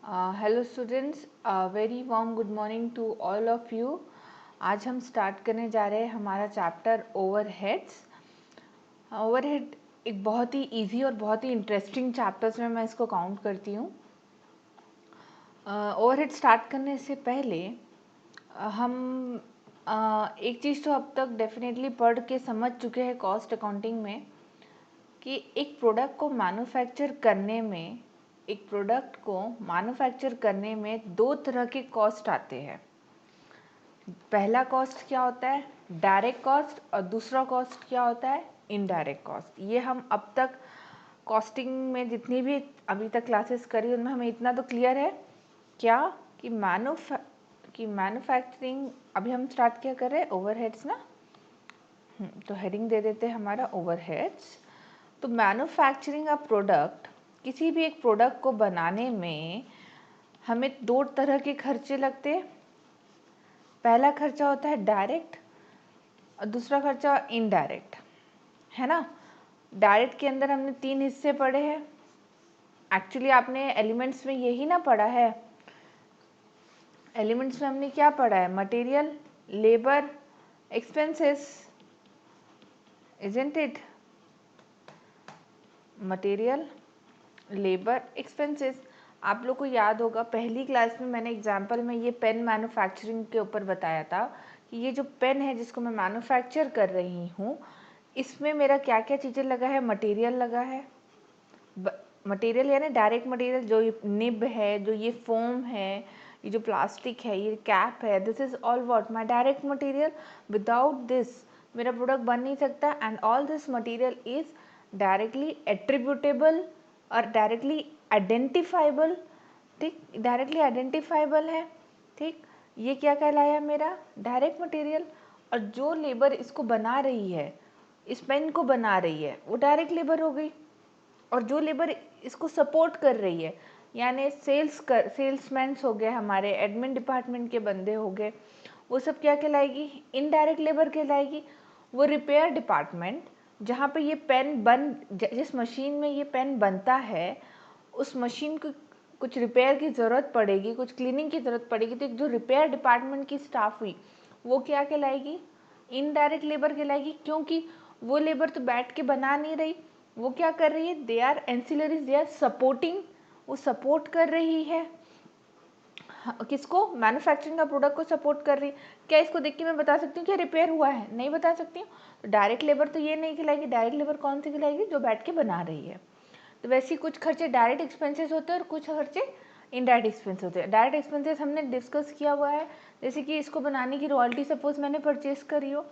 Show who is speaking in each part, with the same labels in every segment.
Speaker 1: Hello students, very warm good morning to all of you. आज हम start करने जा रहे हैं हमारा चैप्टर ओवरहेड्स। ओवरहेड एक बहुत ही इजी और बहुत ही इंटरेस्टिंग चैप्टर्स में मैं इसको काउंट करती हूँ। ओवरहेड स्टार्ट करने से पहले हम एक चीज़ तो अब तक डेफिनेटली पढ़ के समझ चुके हैं कॉस्ट अकाउंटिंग में कि एक प्रोडक्ट को मैन्युफैक्चर करने में दो तरह के कॉस्ट आते हैं। पहला कॉस्ट क्या होता है, डायरेक्ट कॉस्ट, और दूसरा कॉस्ट क्या होता है, इनडायरेक्ट कॉस्ट। ये हम अब तक कॉस्टिंग में जितनी भी अभी तक क्लासेस करी उनमें हमें इतना तो क्लियर है क्या कि मैन्युफैक्चरिंग। अभी हम स्टार्ट क्या कर रहे हैं, ओवरहेड्स ना। तो हेडिंग दे देते हैं हमारा ओवरहेड्स। तो मैन्युफैक्चरिंग अ प्रोडक्ट, किसी भी एक प्रोडक्ट को बनाने में हमें दो तरह के खर्चे लगते हैं। पहला खर्चा होता है डायरेक्ट और दूसरा खर्चा इनडायरेक्ट, है ना। डायरेक्ट के अंदर हमने 3 हिस्से पढ़े हैं। एक्चुअली आपने एलिमेंट्स में यही ना पढ़ा है। एलिमेंट्स में हमने क्या पढ़ा है, material, labour, expenses, isn't it. Material, labour, expenses. आप लोग को याद होगा पहली क्लास में मैंने एग्जाम्पल में ये पेन मैन्युफैक्चरिंग के ऊपर बताया था कि ये जो पेन है जिसको मैं मैन्युफैक्चर कर रही हूँ, इसमें मेरा क्या क्या चीज़ें लगा है, मटेरियल लगा है। मटेरियल यानी डायरेक्ट मटेरियल, जो ये निब है, जो ये फोम है, ये जो प्लास्टिक है, ये कैप है, this is all what my direct material. Without this मेरा प्रोडक्ट बन नहीं सकता। And all this material is directly attributable और डायरेक्टली आइडेंटिफाइबल। ठीक, डायरेक्टली आइडेंटिफाइबल है। ठीक, ये क्या कहलाया, मेरा डायरेक्ट मटेरियल। और जो लेबर इसको बना रही है, इस पेन को बना रही है, वो डायरेक्ट लेबर हो गई। और जो लेबर इसको सपोर्ट कर रही है, यानी सेल्समैन्स हो गए, हमारे एडमिन डिपार्टमेंट के बंदे हो गए, वो सब क्या कहलाएगी, इनडायरेक्ट लेबर कहलाएगी। वो रिपेयर डिपार्टमेंट, जहाँ पे ये पेन जिस मशीन में ये पेन बनता है, उस मशीन को कुछ रिपेयर की ज़रूरत पड़ेगी, कुछ क्लीनिंग की ज़रूरत पड़ेगी, तो जो रिपेयर डिपार्टमेंट की स्टाफ हुई वो क्या कहलाएगी, इनडायरेक्ट लेबर कहलाएगी। क्योंकि वो लेबर तो बैठ के बना नहीं रही, वो क्या कर रही है, they are ancillaries, they are supporting. वो सपोर्ट कर रही है किसको, मैन्युफैक्चरिंग का प्रोडक्ट को सपोर्ट कर रही है। क्या इसको देख के मैं बता सकती हूँ कि रिपेयर हुआ है, नहीं बता सकती हूँ। तो डायरेक्ट लेबर तो ये नहीं कहलाएगी। डायरेक्ट लेबर कौन सी कहलाएगी, जो बैठ के बना रही है। तो वैसे ही कुछ खर्चे डायरेक्ट एक्सपेंसेस होते हैं और कुछ खर्चे इनडायरेक्ट एक्सपेंस होते हैं। डायरेक्ट एक्सपेंसेस हमने डिस्कस किया हुआ है, जैसे कि इसको बनाने की रॉयल्टी सपोज मैंने परचेज करी हो,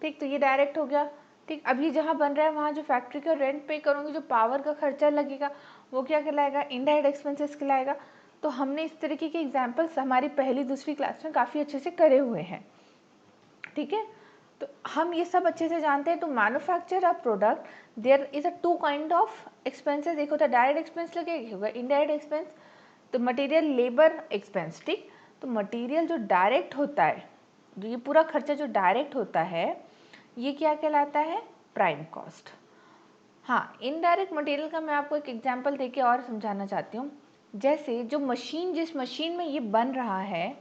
Speaker 1: ठीक, तो ये डायरेक्ट हो गया। ठीक, अभी जहाँ बन रहा है वहाँ जो फैक्ट्री का रेंट पे करूँगी, जो पावर का खर्चा लगेगा, वो क्या कहलाएगा, इनडायरेक्ट एक्सपेंसेस कहलाएगा। तो हमने इस तरीके के एग्जाम्पल्स हमारी पहली दूसरी क्लास में काफ़ी अच्छे से करे हुए हैं। ठीक है, तो हम ये सब अच्छे से जानते हैं। तो manufacture a product, there is a two kind of expenses. एक होता है डायरेक्ट एक्सपेंस लगे, एक होगा इनडायरेक्ट एक्सपेंस। तो मटेरियल, लेबर, एक्सपेंस। ठीक, तो मटेरियल जो डायरेक्ट होता है, जो ये पूरा खर्चा जो डायरेक्ट होता है, ये क्या कहलाता है, प्राइम कॉस्ट। हाँ, इनडायरेक्ट मटेरियल का मैं आपको एक एग्जांपल देके और समझाना चाहती हूँ। जैसे जो मशीन, जिस मशीन में ये बन रहा है,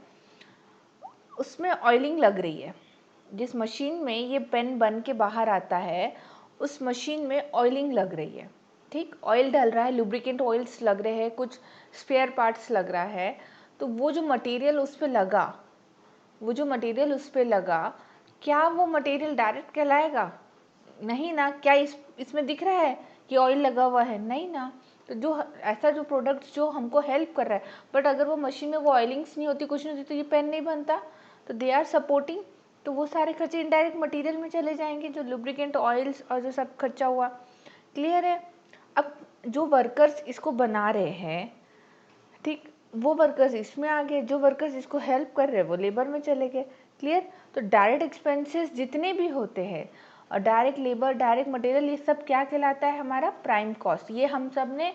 Speaker 1: उसमें ऑयलिंग लग रही है। जिस मशीन में ये पेन बन के बाहर आता है, उस मशीन में ऑयलिंग लग रही है। ठीक, ऑयल डल रहा है, लुब्रिकेंट ऑयल्स लग रहे हैं, कुछ स्पेयर पार्ट्स लग रहा है। तो वो जो मटेरियल उस पर लगा, क्या वो मटेरियल डायरेक्ट कहलाएगा, नहीं ना। क्या इसमें दिख रहा है कि ऑयल लगा हुआ है, नहीं ना। तो जो ऐसा जो प्रोडक्ट जो हमको हेल्प कर रहा है, बट अगर वो मशीन में वो ऑयलिंग्स नहीं होती, कुछ नहीं होती, तो ये पेन नहीं बनता। तो दे आर सपोर्टिंग। तो वो सारे खर्चे इनडायरेक्ट मटेरियल में चले जाएंगे, जो लुब्रिकेंट ऑयल्स और जो सब खर्चा हुआ। क्लियर है। अब जो वर्कर्स इसको बना रहे हैं, ठीक, वो वर्कर्स इसमें आ गए, जो वर्कर्स इसको हेल्प कर रहे हैं वो लेबर में चले गए। क्लियर। तो डायरेक्ट एक्सपेंसेस जितने भी होते हैं, और डायरेक्ट लेबर, डायरेक्ट मटेरियल, ये सब क्या कहलाता है, हमारा प्राइम कॉस्ट। ये हम सब ने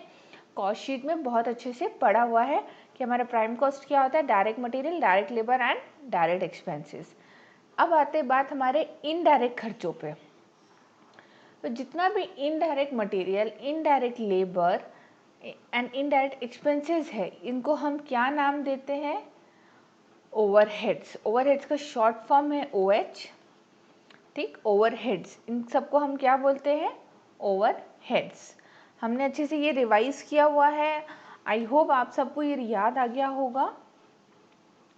Speaker 1: कॉस्ट शीट में बहुत अच्छे से पढ़ा हुआ है कि हमारा प्राइम कॉस्ट क्या होता है, direct material, direct labour and direct expenses. अब आते बात हमारे इनडायरेक्ट खर्चों पे। तो जितना भी indirect material, indirect labour, and indirect expenses है, इनको हम क्या नाम देते हैं? ओवरहेड्स। ओवरहेड्स का शॉर्ट फॉर्म है OH, ठीक, ओवरहेड्स। इन सबको हम क्या बोलते हैं? ओवरहेड्स। हमने अच्छे से ये रिवाइज किया हुआ है। आई होप आप सबको ये याद आ गया होगा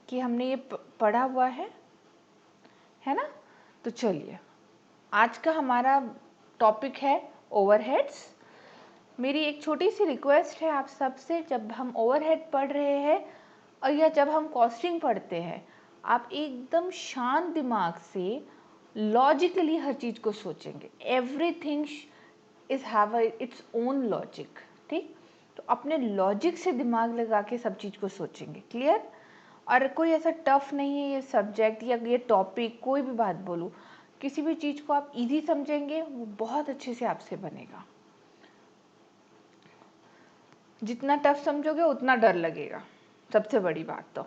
Speaker 1: कि हमने ये पढ़ा हुआ है ना? तो चलिए, आज का हमारा टॉपिक है ओवरहेड्स। मेरी एक छोटी सी रिक्वेस्ट है आप सबसे, जब हम ओवरहेड पढ़ रहे हैं और या जब हम कॉस्टिंग पढ़ते हैं, आप एकदम शांत दिमाग से लॉजिकली हर चीज़ को सोचेंगे। Everything is have its own logic, ठीक? तो अपने लॉजिक से दिमाग लगा के सब चीज़ को सोचेंगे। क्लियर? और कोई ऐसा टफ नहीं है ये सब्जेक्ट या ये टॉपिक, कोई भी बात बोलूँ, किसी भी चीज़ को आप इजी समझेंगे वो बहुत अच्छे से आपसे बनेगा। जितना टफ समझोगे उतना डर लगेगा, सबसे बड़ी बात तो,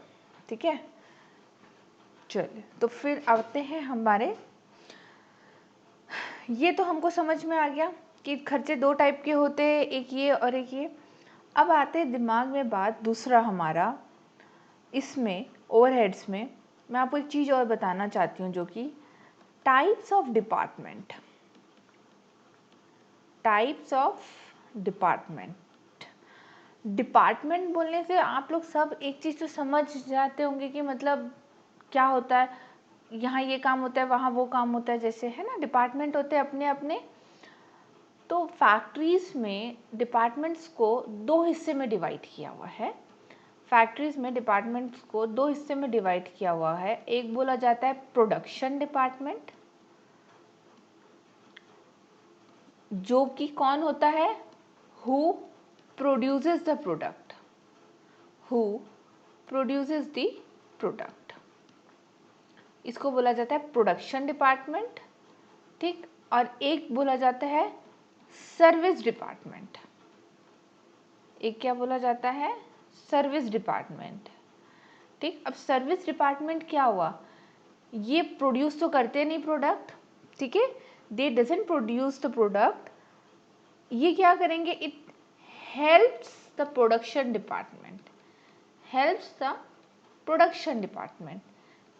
Speaker 1: ठीक है? चलिए, तो फिर आते हैं हमारे, ये तो हमको समझ में आ गया कि खर्चे दो टाइप के होते हैं, एक ये और एक ये। अब आते हैं दिमाग में बात दूसरा हमारा, इसमें ओवरहेड्स में मैं आपको एक चीज़ और बताना चाहती हूँ, जो कि types of department. Types of department. Department बोलने से आप लोग सब एक चीज़ तो समझ जाते होंगे कि मतलब क्या होता है, यहाँ ये काम होता है, वहाँ वो काम होता है, जैसे है ना, डिपार्टमेंट होते हैं अपने अपने। तो फैक्ट्रीज में डिपार्टमेंट्स को दो हिस्से में डिवाइड किया हुआ है। फैक्ट्रीज में डिपार्टमेंट्स को दो हिस्से में डिवाइड किया हुआ है। एक बोला जाता है प्रोडक्शन डिपार्टमेंट, जो कि कौन होता है? Who produces the product. Who produces the product, इसको बोला जाता है प्रोडक्शन डिपार्टमेंट, ठीक। और एक बोला जाता है सर्विस डिपार्टमेंट। एक क्या बोला जाता है? सर्विस डिपार्टमेंट, ठीक। अब सर्विस डिपार्टमेंट क्या हुआ? ये प्रोड्यूस तो करते नहीं प्रोडक्ट, ठीक है, दे डजंट प्रोड्यूस द प्रोडक्ट। ये क्या करेंगे? It helps the production department, helps the production department.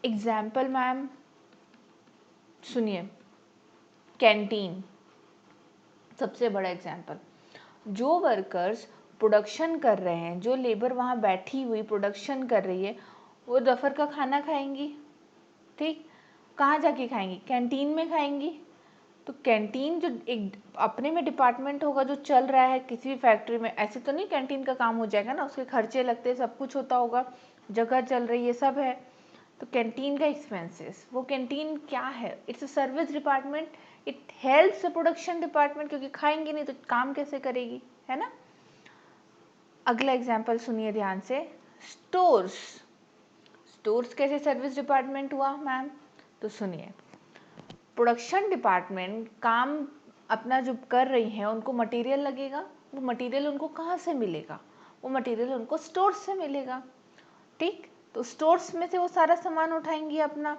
Speaker 1: Example ma'am सुनिए, कैंटीन सबसे बड़ा एग्जाम्पल। जो वर्कर्स प्रोडक्शन कर रहे हैं, जो लेबर वहाँ बैठी हुई प्रोडक्शन कर रही है, वो दोपहर का खाना खाएंगी, ठीक। कहाँ जाके खाएंगी? कैंटीन में खाएंगी। तो कैंटीन जो एक अपने में डिपार्टमेंट होगा जो चल रहा है किसी भी फैक्ट्री में, ऐसे तो नहीं कैंटीन का काम हो जाएगा ना, उसके खर्चे लगते हैं, सब कुछ होता होगा, जगह चल रही है, सब है। तो कैंटीन का एक्सपेंसेस, वो कैंटीन क्या है? It's a service department, it helps the production department, क्योंकि खाएंगे नहीं तो काम कैसे करेगी, है ना। अगला एग्जाम्पल सुनिए ध्यान से, स्टोर्स। स्टोर्स कैसे सर्विस डिपार्टमेंट हुआ मैम? तो सुनिए, प्रोडक्शन डिपार्टमेंट काम अपना जो कर रही हैं, उनको मटेरियल लगेगा, वो मटेरियल उनको कहाँ से मिलेगा? वो मटेरियल उनको स्टोर्स से मिलेगा, ठीक। तो स्टोर्स में से वो सारा सामान उठाएंगी अपना।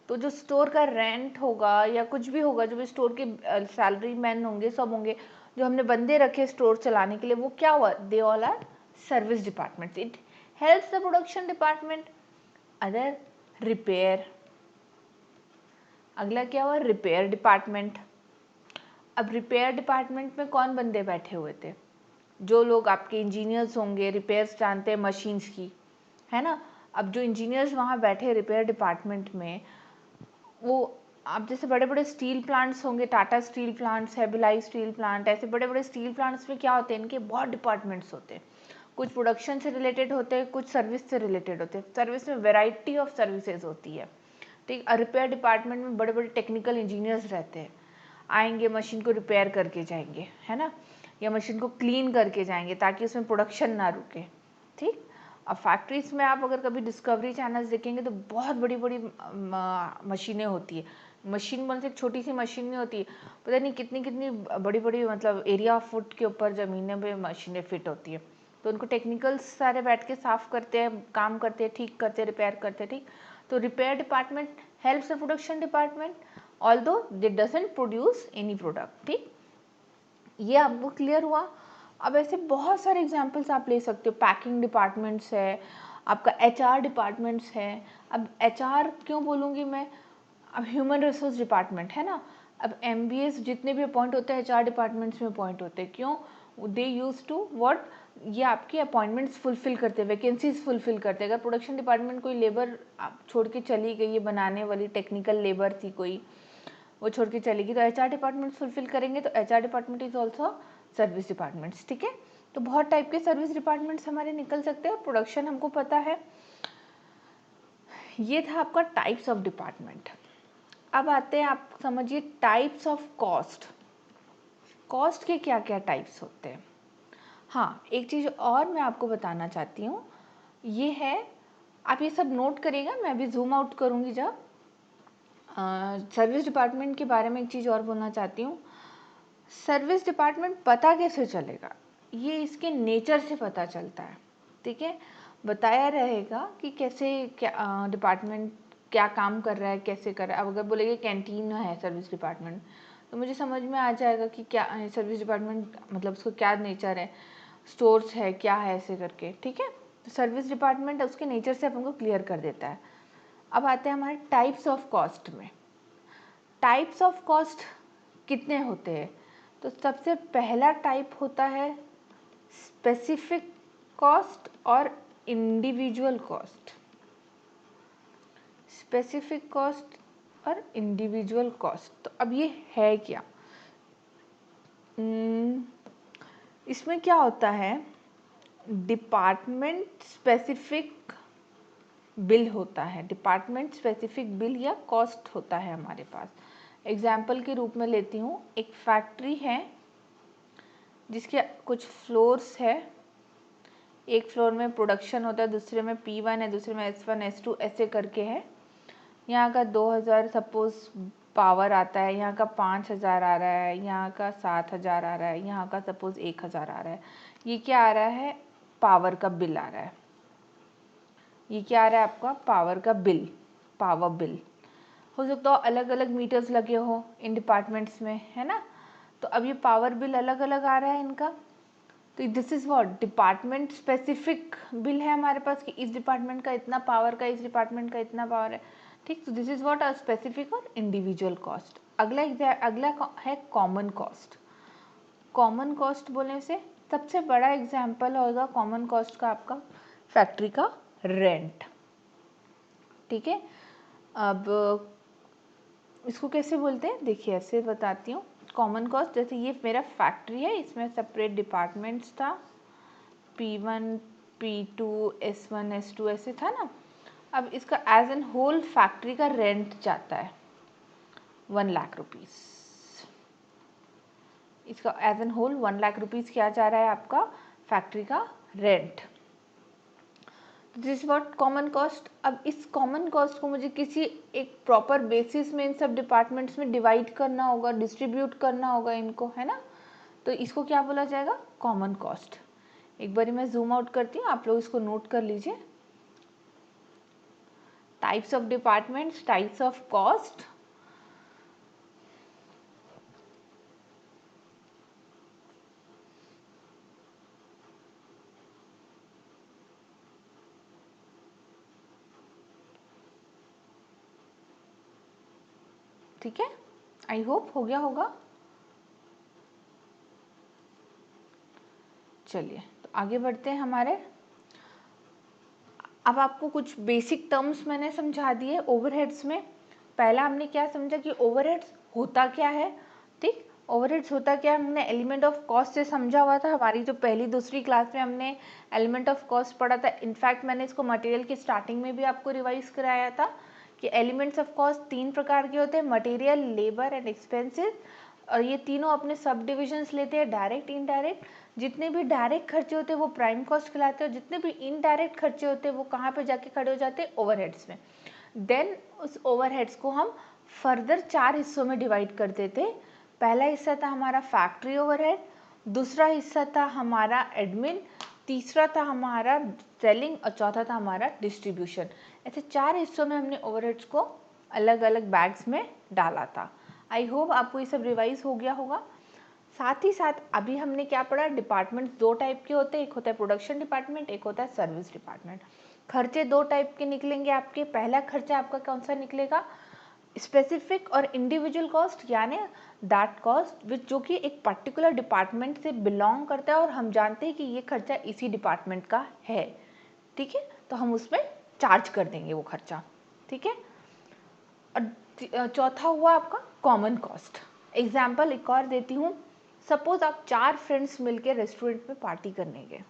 Speaker 1: तो जो स्टोर का रेंट होगा या कुछ भी होगा, जो भी स्टोर के सैलरी मैन होंगे, सब होंगे, जो हमने बंदे रखे स्टोर चलाने के लिए, वो क्या हुआ? They all are service department. It helps the production department. Other repair, अगला क्या हुआ? Repair department. अब रिपेयर डिपार्टमेंट में कौन बंदे बैठे हुए थे? जो लोग आपके इंजीनियर्स होंगे, रिपेयर्स जानते हैं मशीन्स की, है ना। अब जो इंजीनियर्स वहाँ बैठे रिपेयर डिपार्टमेंट में, वो आप जैसे बड़े बड़े स्टील प्लांट्स होंगे, टाटा स्टील प्लांट्स है, भिलाई स्टील प्लांट, ऐसे बड़े बड़े स्टील प्लांट्स में क्या होते हैं? इनके बहुत डिपार्टमेंट्स होते हैं। कुछ प्रोडक्शन से रिलेटेड होते हैं, कुछ सर्विस से रिलेटेड होते हैं। सर्विस में वेराइटी ऑफ सर्विसेज होती है, ठीक। रिपेयर डिपार्टमेंट में बड़े बड़े टेक्निकल इंजीनियर्स रहते हैं, आएंगे मशीन को रिपेयर करके जाएंगे, है ना, या मशीन को क्लीन करके जाएंगे ताकि उसमें प्रोडक्शन ना रुके, ठीक। अब फैक्ट्रीज में आप अगर कभी डिस्कवरी चैनल्स देखेंगे तो बहुत बड़ी बड़ी मशीनें होती है। मशीन बन से छोटी सी मशीन नहीं होती, पता नहीं कितनी कितनी बड़ी बड़ी, मतलब एरिया ऑफ फुट के ऊपर ज़मीनें पे मशीनें फिट होती है। तो उनको टेक्निकल्स सारे बैठ के साफ़ करते हैं, काम करते हैं, ठीक करते हैं, रिपेयर करते हैं, ठीक। तो repair department helps the production department, although they doesn't produce any product, ठीक। ये आपको क्लियर हुआ। अब ऐसे बहुत सारे एग्जांपल्स आप ले सकते हो। पैकिंग डिपार्टमेंट्स है, आपका एचआर डिपार्टमेंट्स है। अब एचआर क्यों बोलूँगी मैं, अब ह्यूमन रिसोर्स डिपार्टमेंट है ना, अब एमबीएस जितने भी अपॉइंट होते हैं एचआर डिपार्टमेंट्स में अपॉइंट होते हैं। क्यों? दे यूज टू व्हाट, ये आपकी अपॉइंटमेंट्स फुलफिल करते हैं, वैकेंसीज फुलफिल करते हैं। अगर प्रोडक्शन डिपार्टमेंट कोई लेबर आप छोड़ के चली गई है, बनाने वाली टेक्निकल लेबर थी कोई, वो छोड़ के चलेगी, तो एचआर डिपार्टमेंट फुलफिल करेंगे। तो HR department is also service departments. ठीक है, तो बहुत टाइप के सर्विस डिपार्टमेंट्स हमारे निकल सकते हैं। प्रोडक्शन हमको पता है। ये था आपका टाइप्स ऑफ डिपार्टमेंट। अब आते हैं, आप समझिए टाइप्स ऑफ कॉस्ट। कॉस्ट के क्या क्या टाइप्स होते हैं। हाँ, एक चीज़ और मैं आपको बताना चाहती हूँ, ये है, आप ये सब नोट करिएगा, मैं अभी जूम आउट करूँगी जब सर्विस डिपार्टमेंट के बारे में एक चीज़ और बोलना चाहती हूँ। सर्विस डिपार्टमेंट पता कैसे चलेगा, ये इसके नेचर से पता चलता है। ठीक है, बताया रहेगा कि कैसे क्या डिपार्टमेंट क्या काम कर रहा है, कैसे कर रहा है। अब अगर बोलेंगे कैंटीन है सर्विस डिपार्टमेंट, तो मुझे समझ में आ जाएगा कि क्या सर्विस डिपार्टमेंट मतलब उसका क्या नेचर है, स्टोर्स है क्या है, ऐसे करके। ठीक है, तो सर्विस डिपार्टमेंट उसके नेचर से अपन को क्लियर कर देता है। अब आते हैं हमारे टाइप्स ऑफ कॉस्ट में। टाइप्स ऑफ कॉस्ट कितने होते हैं, तो सबसे पहला टाइप होता है स्पेसिफिक कॉस्ट और इंडिविजुअल कॉस्ट। स्पेसिफिक कॉस्ट और इंडिविजुअल कॉस्ट, तो अब ये है क्या, इसमें क्या होता है, डिपार्टमेंट स्पेसिफिक बिल होता है, डिपार्टमेंट स्पेसिफिक बिल या कॉस्ट होता है हमारे पास। एग्जाम्पल के रूप में लेती हूँ, एक फैक्ट्री है जिसके कुछ फ्लोर्स है, एक फ्लोर में प्रोडक्शन होता है, दूसरे में P1 है, दूसरे में S1 S2 ऐसे करके है। यहाँ का 2000 सपोज पावर आता है, यहाँ का 5000 आ रहा है, यहाँ का 7000 आ रहा है, यहाँ का सपोज 1000 आ रहा है। ये क्या आ रहा है, पावर का बिल आ रहा है। ये क्या आ रहा है आपका, पावर का बिल, पावर बिल। हो सकता हो अलग अलग मीटर्स लगे हो इन डिपार्टमेंट्स में, है ना, तो अब ये पावर बिल अलग अलग आ रहा है इनका। तो this is what, department specific bill है हमारे पास कि इस डिपार्टमेंट का इतना पावर का, इस डिपार्टमेंट का इतना पावर है। ठीक, तो this is what, a specific और इंडिविजुअल कॉस्ट। अगला है कॉमन कॉस्ट। कॉमन कॉस्ट बोलने से सबसे बड़ा एग्जाम्पल होगा कॉमन कॉस्ट का आपका फैक्ट्री का रेंट। ठीक है, अब इसको कैसे बोलते हैं, देखिए ऐसे बताती हूँ। कॉमन कॉस्ट, जैसे ये मेरा फैक्ट्री है, इसमें सेपरेट डिपार्टमेंट्स था, P1 P2 S1 S2 ऐसे था ना। अब इसका एज एन होल फैक्ट्री का रेंट जाता है 1 लाख रुपीज़। इसका as an whole 1 lakh rupees क्या जा रहा है आपका, फैक्ट्री का rent. This what common cost. अब इस कॉमन कॉस्ट को मुझे किसी एक प्रॉपर बेसिस में इन सब डिपार्टमेंट्स में डिवाइड करना होगा, डिस्ट्रीब्यूट करना होगा इनको, है ना, तो इसको क्या बोला जाएगा, कॉमन कॉस्ट। एक बारी मैं जूम आउट करती हूँ, आप लोग इसको नोट कर लीजिए। Types of departments, types of cost. ठीक है, आई होप हो गया होगा। चलिए तो आगे बढ़ते हैं हमारे। अब आपको कुछ बेसिक टर्म्स मैंने समझा दिए ओवरहेड्स में। पहला हमने क्या समझा कि ओवरहेड्स होता क्या है। ठीक, ओवरहेड्स होता क्या है, हमने एलिमेंट ऑफ कॉस्ट से समझा हुआ था। हमारी जो पहली दूसरी क्लास में हमने एलिमेंट ऑफ कॉस्ट पढ़ा था। इनफैक्ट मैंने इसको मटेरियल की स्टार्टिंग में भी आपको रिवाइज कराया था कि एलिमेंट्स ऑफ कॉस्ट 3 प्रकार के होते हैं, मटेरियल, लेबर एंड एक्सपेंसेस। और ये तीनों अपने सब डिविजन्स लेते हैं, डायरेक्ट, इनडायरेक्ट। जितने भी डायरेक्ट खर्चे होते हैं वो प्राइम कॉस्ट कहलाते हैं, और जितने भी इनडायरेक्ट खर्चे होते हैं वो कहाँ पे जाके खड़े हो जाते हैं, ओवरहेड्स में। देन उस ओवरहेड्स को हम फर्दर 4 हिस्सों में डिवाइड करते थे। पहला हिस्सा था हमारा फैक्ट्री ओवरहेड, दूसरा हिस्सा था हमारा एडमिन, तीसरा था हमारा सेलिंग, और चौथा था हमारा डिस्ट्रीब्यूशन। ऐसे 4 हिस्सों में हमने ओवरहेड्स को अलग अलग बैग्स में डाला था। आई होप आपको ये सब रिवाइज हो गया होगा। साथ ही साथ अभी हमने क्या पढ़ा, डिपार्टमेंट दो टाइप के होते हैं, एक होता है प्रोडक्शन डिपार्टमेंट, एक होता है सर्विस डिपार्टमेंट। खर्चे दो टाइप के निकलेंगे आपके। पहला खर्चा आपका कौन सा निकलेगा, स्पेसिफिक और इंडिविजुअल कॉस्ट, यानी दैट कॉस्ट विच जो कि एक पर्टिकुलर डिपार्टमेंट से बिलोंग करता है और हम जानते हैं कि ये खर्चा इसी डिपार्टमेंट का है, ठीक है, तो हम उसमें चार्ज कर देंगे वो खर्चा, ठीक है। और चौथा हुआ आपका कॉमन कॉस्ट। एग्जाम्पल एक और देती हूँ, सपोज आप 4 फ्रेंड्स मिलकर रेस्टोरेंट में पार्टी करने गए,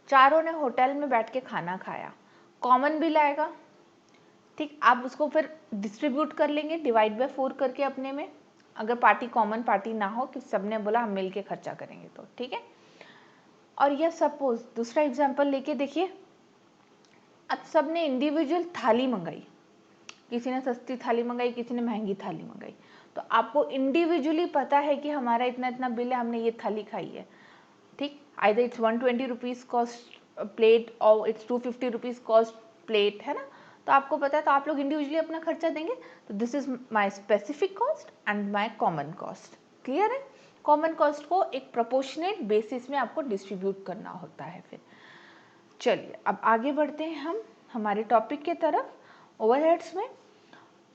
Speaker 1: चारों ने होटल में बैठ के खाना खाया, कॉमन बिल आएगा, ठीक। आप उसको फिर डिस्ट्रीब्यूट कर लेंगे डिवाइड बाय 4 करके अपने में, अगर पार्टी कॉमन पार्टी ना हो कि सबने बोला हम मिल के खर्चा करेंगे तो, ठीक है। और यह सपोज दूसरा एग्जाम्पल लेके देखिए, अब सबने इंडिविजुअल थाली मंगाई, किसी ने सस्ती थाली मंगाई, किसी ने महंगी थाली मंगाई, तो आपको इंडिविजुअली पता है कि हमारा इतना इतना बिल है, हमने ये थाली खाई है, ठीक। Either it's 120 rupees cost plate और इट्स 250 रुपीज़ कॉस्ट प्लेट, है ना, तो आपको पता है, तो आप लोग इंडिविजुअली अपना खर्चा देंगे। तो this is my specific cost and my common cost. Clear है, कॉमन कॉस्ट को एक प्रोपोर्शनेट बेसिस में आपको डिस्ट्रीब्यूट करना होता है। फिर चलिए अब आगे बढ़ते हैं हम हमारे टॉपिक के तरफ, ओवरहेड्स में।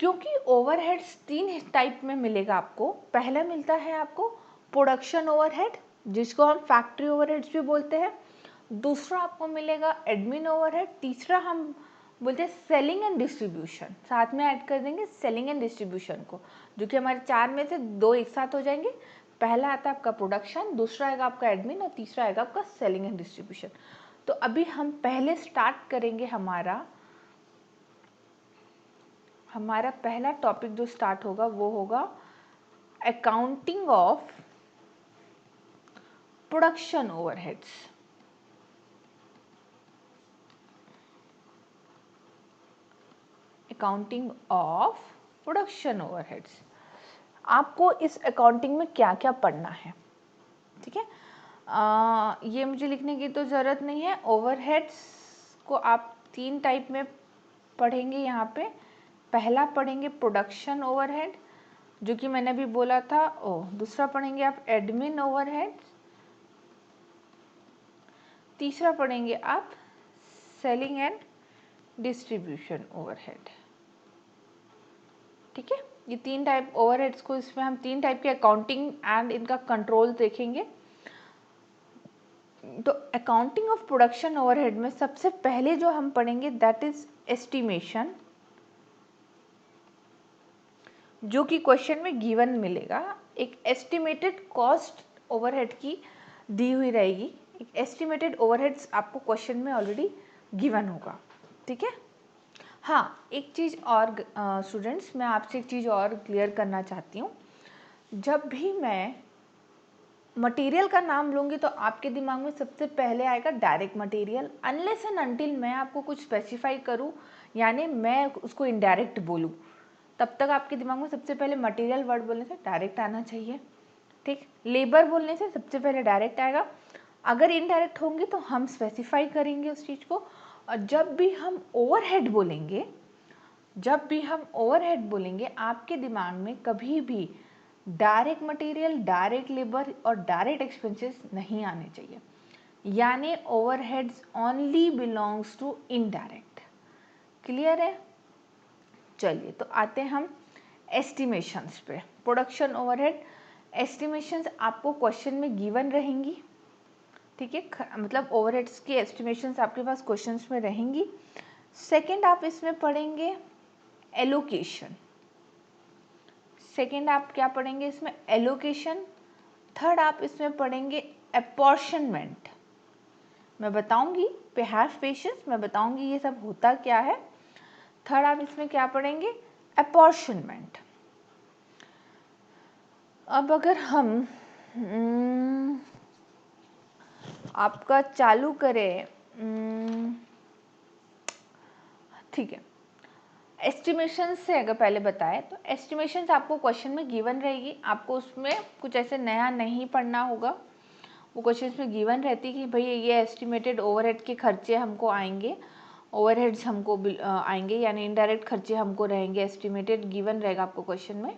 Speaker 1: क्योंकि ओवरहेड्स 3 टाइप में मिलेगा आपको। पहला मिलता है आपको प्रोडक्शन ओवरहेड, जिसको हम फैक्ट्री ओवरहेड्स भी बोलते हैं। दूसरा आपको मिलेगा एडमिन ओवरहेड। तीसरा हम बोलते हैं सेलिंग एंड डिस्ट्रीब्यूशन, साथ में ऐड कर देंगे सेलिंग एंड डिस्ट्रीब्यूशन को, जो कि हमारे 4 में से 2 एक साथ हो जाएंगे। पहला आता है आपका प्रोडक्शन, दूसरा आएगा आपका एडमिन और तीसरा आएगा आपका सेलिंग एंड डिस्ट्रीब्यूशन। तो अभी हम पहले स्टार्ट करेंगे हमारा पहला टॉपिक जो स्टार्ट होगा वो होगा accounting of production overheads. Accounting of production overheads. आपको इस अकाउंटिंग में क्या क्या पढ़ना है, ठीक है। ये मुझे लिखने की तो ज़रूरत नहीं है। ओवरहेड्स को आप 3 टाइप में पढ़ेंगे यहाँ पे। पहला पढ़ेंगे प्रोडक्शन ओवरहेड, जो कि मैंने अभी बोला था। दूसरा पढ़ेंगे आप एडमिन ओवरहेड, तीसरा पढ़ेंगे आप सेलिंग एंड डिस्ट्रीब्यूशन ओवरहेड, ठीक है। ये 3 टाइप ओवरहेड्स को, इसमें हम 3 टाइप के अकाउंटिंग एंड इनका कंट्रोल देखेंगे। तो अकाउंटिंग ऑफ प्रोडक्शन ओवरहेड में सबसे पहले जो हम पढ़ेंगे दैट इज एस्टिमेशन, जो कि क्वेश्चन में गिवन मिलेगा। एक एस्टिमेटेड कॉस्ट ओवरहेड की दी हुई रहेगी। एक एस्टिमेटेड ओवरहेड्स आपको क्वेश्चन में ऑलरेडी गिवन होगा, ठीक है। हाँ, एक चीज़ और स्टूडेंट्स, मैं आपसे एक चीज़ और क्लियर करना चाहती हूँ। जब भी मैं मटेरियल का नाम लूँगी तो आपके दिमाग में सबसे पहले आएगा direct material, unless and until मैं आपको कुछ स्पेसिफाई करूँ, यानी मैं उसको इनडायरेक्ट बोलूँ, तब तक आपके दिमाग में सबसे पहले मटेरियल वर्ड बोलने से डायरेक्ट आना चाहिए, ठीक। लेबर बोलने से सबसे पहले डायरेक्ट आएगा। अगर इनडायरेक्ट होंगे तो हम स्पेसिफाई करेंगे उस चीज़ को। और जब भी हम ओवरहेड बोलेंगे, आपके दिमाग में कभी भी डायरेक्ट मटेरियल, डायरेक्ट लेबर और डायरेक्ट एक्सपेंसेस नहीं आने चाहिए, यानी overheads only belongs to indirect. Clear है। चलिए तो आते हैं हम एस्टिमेशंस पे। प्रोडक्शन ओवरहेड एस्टिमेशंस आपको क्वेश्चन में गिवन रहेंगी, ठीक है, मतलब ओवरहेड्स की एस्टिमेशंस आपके पास क्वेश्चंस में रहेंगी। सेकंड आप इसमें पढ़ेंगे एलोकेशन। सेकंड आप क्या पढ़ेंगे इसमें, एलोकेशन। थर्ड आप इसमें पढ़ेंगे अपॉर्शनमेंट। मैं बताऊंगी, पे हैव पेशेंस, मैं बताऊंगी ये सब होता क्या है। थर्ड आप इसमें क्या पढ़ेंगे, अपॉर्शनमेंट। अब अगर हम आपका चालू करें, ठीक है, एस्टिमेशन से अगर पहले बताएं तो एस्टिमेशंस आपको क्वेश्चन में गिवन रहेगी। आपको उसमें कुछ ऐसे नया नहीं पढ़ना होगा। वो क्वेश्चन में गिवन रहती कि भाई ये एस्टिमेटेड ओवरहेड के खर्चे हमको आएंगे, ओवरहेड्स हमको आएंगे, यानी इनडायरेक्ट खर्चे हमको रहेंगे, एस्टिमेटेड गिवन रहेगा आपको क्वेश्चन में।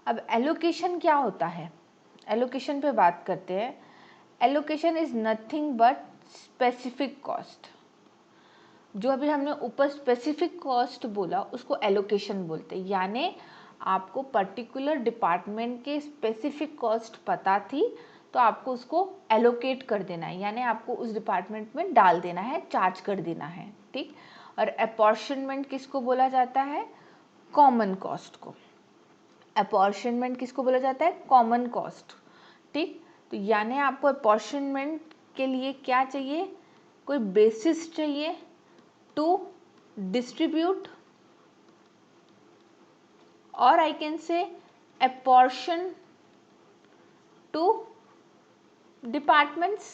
Speaker 1: अब एलोकेशन क्या होता है, एलोकेशन पे बात करते हैं। Allocation is nothing but specific cost. जो अभी हमने ऊपर स्पेसिफिक कॉस्ट बोला उसको एलोकेशन बोलते हैं, यानी आपको पर्टिकुलर डिपार्टमेंट के स्पेसिफिक कॉस्ट पता थी तो आपको उसको एलोकेट कर देना है, यानी आपको उस डिपार्टमेंट में डाल देना है, चार्ज कर देना है, ठीक। और अपॉर्शनमेंट किसको बोला जाता है? कॉमन कॉस्ट को। अपॉर्शनमेंट किसको बोला जाता है? कॉमन कॉस्ट, ठीक। तो यानी आपको अपॉर्शनमेंट के लिए क्या चाहिए? कोई बेसिस चाहिए टू डिस्ट्रीब्यूट, और I can say apportion to departments,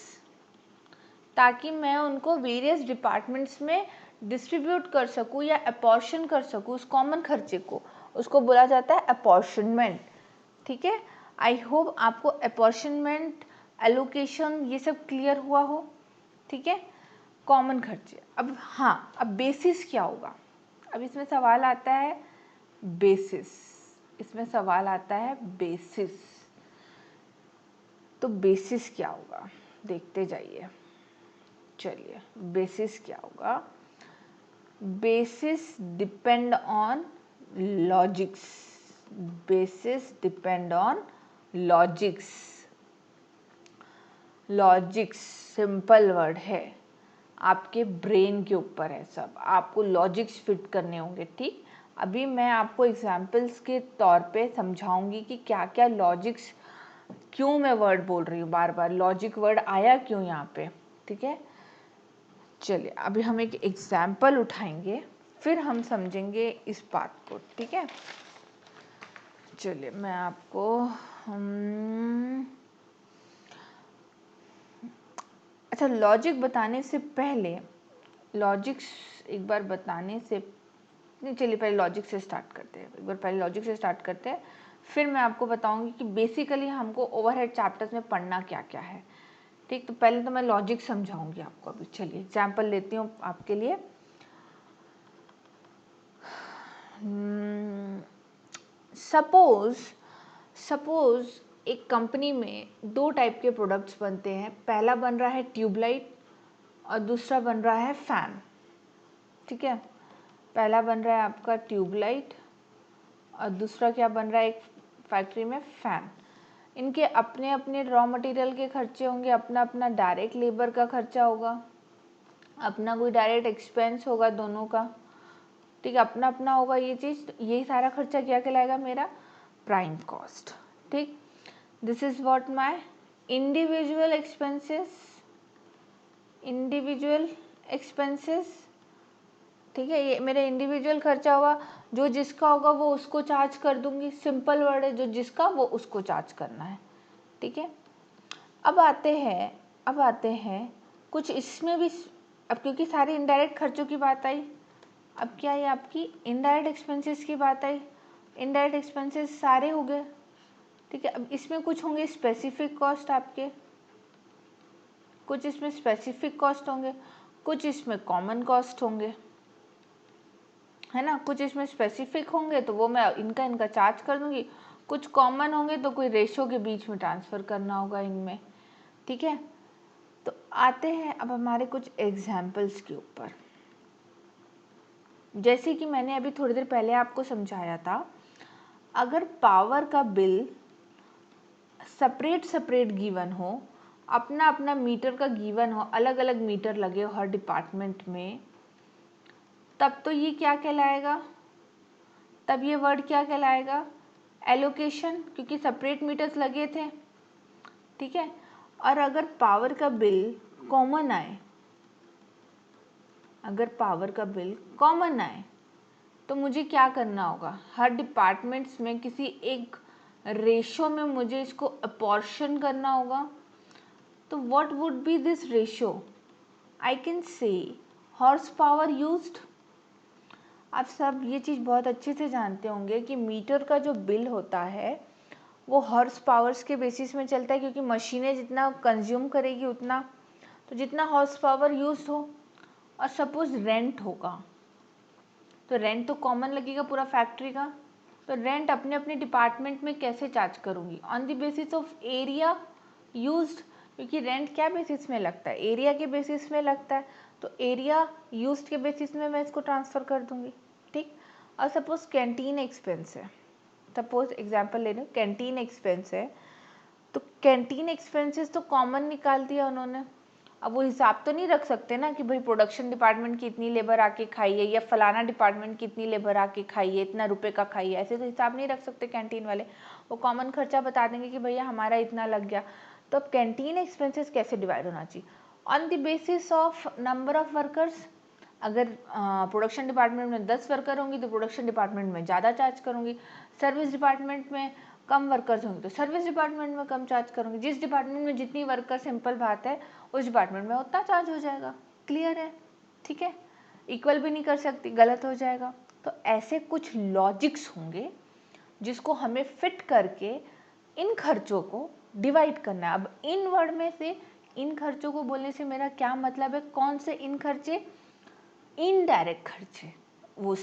Speaker 1: ताकि मैं उनको वेरियस डिपार्टमेंट्स में डिस्ट्रीब्यूट कर सकूँ या अपॉर्शन कर सकूँ उस कॉमन खर्चे को, उसको बोला जाता है अपॉर्शनमेंट, ठीक है। आई होप आपको अपॉर्शनमेंट, एलोकेशन ये सब क्लियर हुआ हो, ठीक है। कॉमन खर्चे। अब हाँ, अब बेसिस क्या होगा? अब इसमें सवाल आता है बेसिस, इसमें सवाल आता है बेसिस। तो बेसिस क्या होगा देखते जाइए। चलिए, बेसिस क्या होगा? Basis depend on logics. Basis depend on logics. Logics simple word है, आपके ब्रेन के ऊपर है सब, आपको लॉजिक्स फिट करने होंगे, ठीक। अभी मैं आपको एग्जाम्पल्स के तौर पे समझाऊंगी कि क्या क्या लॉजिक्स, क्यों मैं वर्ड बोल रही हूँ बार बार, लॉजिक वर्ड आया क्यों यहाँ पे, ठीक है। चलिए, अभी हम एक एग्जाम्पल उठाएंगे, फिर हम समझेंगे इस बात को, ठीक है। चलिए, मैं आपको अच्छा, लॉजिक बताने से पहले, लॉजिक्स एक बार बताने से नहीं, चलिए पहले लॉजिक से स्टार्ट करते हैं, एक बार पहले लॉजिक से स्टार्ट करते हैं, फिर मैं आपको बताऊंगी कि बेसिकली हमको ओवरहेड चैप्टर्स में पढ़ना क्या क्या है, ठीक। तो पहले तो मैं लॉजिक समझाऊंगी आपको अभी। चलिए एग्जाम्पल लेती हूँ आपके लिए। सपोज एक कंपनी में दो टाइप के प्रोडक्ट्स बनते हैं। पहला बन रहा है ट्यूबलाइट और दूसरा बन रहा है फैन, ठीक है। पहला बन रहा है आपका ट्यूबलाइट और दूसरा क्या बन रहा है एक फैक्ट्री में? फैन। इनके अपने अपने रॉ मटेरियल के खर्चे होंगे, अपना अपना डायरेक्ट लेबर का खर्चा होगा, अपना कोई डायरेक्ट एक्सपेंस होगा दोनों का, ठीक है, अपना अपना होगा ये चीज़। यही सारा खर्चा क्या कहलाएगा? मेरा प्राइम कॉस्ट, ठीक। This is what my individual expenses, individual expenses, ठीक है। ये मेरा इंडिविजुअल खर्चा होगा, जो जिसका होगा वो उसको चार्ज कर दूंगी, सिंपल वर्ड है, जो जिसका वो उसको चार्ज करना है, ठीक है। अब आते हैं कुछ इसमें भी, अब क्योंकि सारी इनडायरेक्ट खर्चों की बात आई, अब क्या है आपकी इनडायरेक्ट एक्सपेंसेस की बात आई। इनडायरेक्ट एक्सपेंसेस सारे हो गए, ठीक है। अब इसमें कुछ होंगे स्पेसिफिक कॉस्ट आपके, कुछ इसमें स्पेसिफिक कॉस्ट होंगे, कुछ इसमें कॉमन कॉस्ट होंगे, है ना। कुछ इसमें स्पेसिफिक होंगे तो वो मैं इनका चार्ज कर दूंगी, कुछ कॉमन होंगे तो कोई रेशो के बीच में ट्रांसफ़र करना होगा इनमें, ठीक है। तो आते हैं अब हमारे कुछ एग्जाम्पल्स के ऊपर। जैसे कि मैंने अभी थोड़ी देर पहले आपको समझाया था, अगर पावर का बिल सेपरेट गिवन हो, अपना अपना मीटर का गिवन हो, अलग अलग मीटर लगे हो हर डिपार्टमेंट में, तब तो ये क्या कहलाएगा? तब ये वर्ड क्या कहलाएगा? एलोकेशन, क्योंकि सेपरेट मीटर्स लगे थे, ठीक है। और अगर पावर का बिल कॉमन आए, अगर पावर का बिल कॉमन आए तो मुझे क्या करना होगा? हर डिपार्टमेंट्स में किसी एक रेशो में मुझे इसको अपॉर्शन करना होगा। तो what would be this ratio? I can से हॉर्स पावर यूज्ड। आप सब ये चीज़ बहुत अच्छे से जानते होंगे कि मीटर का जो बिल होता है वो हॉर्स पावर्स के बेसिस में चलता है, क्योंकि मशीनें जितना कंज्यूम करेगी उतना, तो जितना हॉर्स पावर यूज हो। और सपोज रेंट होगा तो रेंट तो कॉमन लगेगा पूरा फैक्ट्री का, तो रेंट अपने अपने डिपार्टमेंट में कैसे चार्ज करूँगी? On the basis of area used, क्योंकि रेंट क्या बेसिस में लगता है? एरिया के बेसिस में लगता है, तो एरिया यूज्ड के बेसिस में मैं इसको ट्रांसफ़र कर दूँगी, ठीक। और सपोज कैंटीन एक्सपेंस है, सपोज एग्जांपल ले लें, कैंटीन एक्सपेंस है, तो कैंटीन एक्सपेंसेस तो कॉमन निकाल दिया उन्होंने। अब वो हिसाब तो नहीं रख सकते ना कि भाई प्रोडक्शन डिपार्टमेंट की इतनी लेबर आके खाई है या फलाना डिपार्टमेंट की इतनी लेबर आके खाई है, इतना रुपए का खाई है, ऐसे तो हिसाब नहीं रख सकते कैंटीन वाले। वो कॉमन खर्चा बता देंगे कि भैया हमारा इतना लग गया। तो अब कैंटीन एक्सपेंसेस कैसे डिवाइड होना चाहिए? On the basis of number of workers. अगर प्रोडक्शन डिपार्टमेंट में 10 वर्कर होंगी तो प्रोडक्शन डिपार्टमेंट में ज़्यादा चार्ज करूँगी, सर्विस डिपार्टमेंट में कम वर्कर्स होंगे तो सर्विस डिपार्टमेंट में कम चार्ज करूँगी। जिस डिपार्टमेंट में जितनी वर्कर, सिंपल बात है, उस डिपार्टमेंट में उतना चार्ज हो जाएगा। क्लियर है? ठीक है। इक्वल भी नहीं कर सकती, गलत हो जाएगा। तो ऐसे कुछ लॉजिक्स होंगे जिसको हमें फिट करके इन खर्चों को डिवाइड करना है। अब इन वर्ड में से इन खर्चों को बोलने से मेरा क्या मतलब है? कौन से इन खर्चे? इनडायरेक्ट खर्चे, वो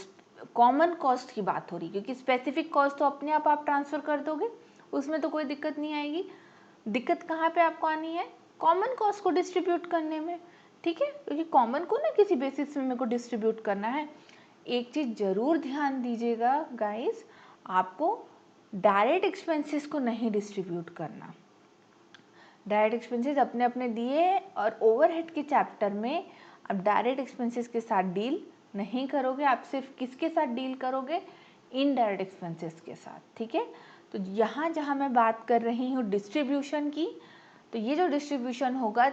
Speaker 1: कॉमन कॉस्ट की बात हो रही, क्योंकि स्पेसिफिक कॉस्ट तो अपने आप ट्रांसफर कर दोगे, उसमें तो कोई दिक्कत नहीं आएगी। दिक्कत कहाँ पे आपको आनी है? कॉमन कॉस्ट को डिस्ट्रीब्यूट करने में, ठीक है, क्योंकि कॉमन को ना किसी बेसिस में मेरे को डिस्ट्रीब्यूट करना है। एक चीज़ जरूर ध्यान दीजिएगा गाइस, आपको डायरेक्ट एक्सपेंसेस को नहीं डिस्ट्रीब्यूट करना। डायरेक्ट एक्सपेंसेस अपने अपने दिए, और ओवरहेड के चैप्टर में आप डायरेक्ट एक्सपेंसेस के साथ डील नहीं करोगे, आप सिर्फ किसके साथ डील करोगे? इनडायरेक्ट एक्सपेंसेस के साथ, ठीक है। तो यहाँ जहाँ मैं बात कर रही हूँ डिस्ट्रीब्यूशन की, तो ये जो डिस्ट्रीब्यूशन होगा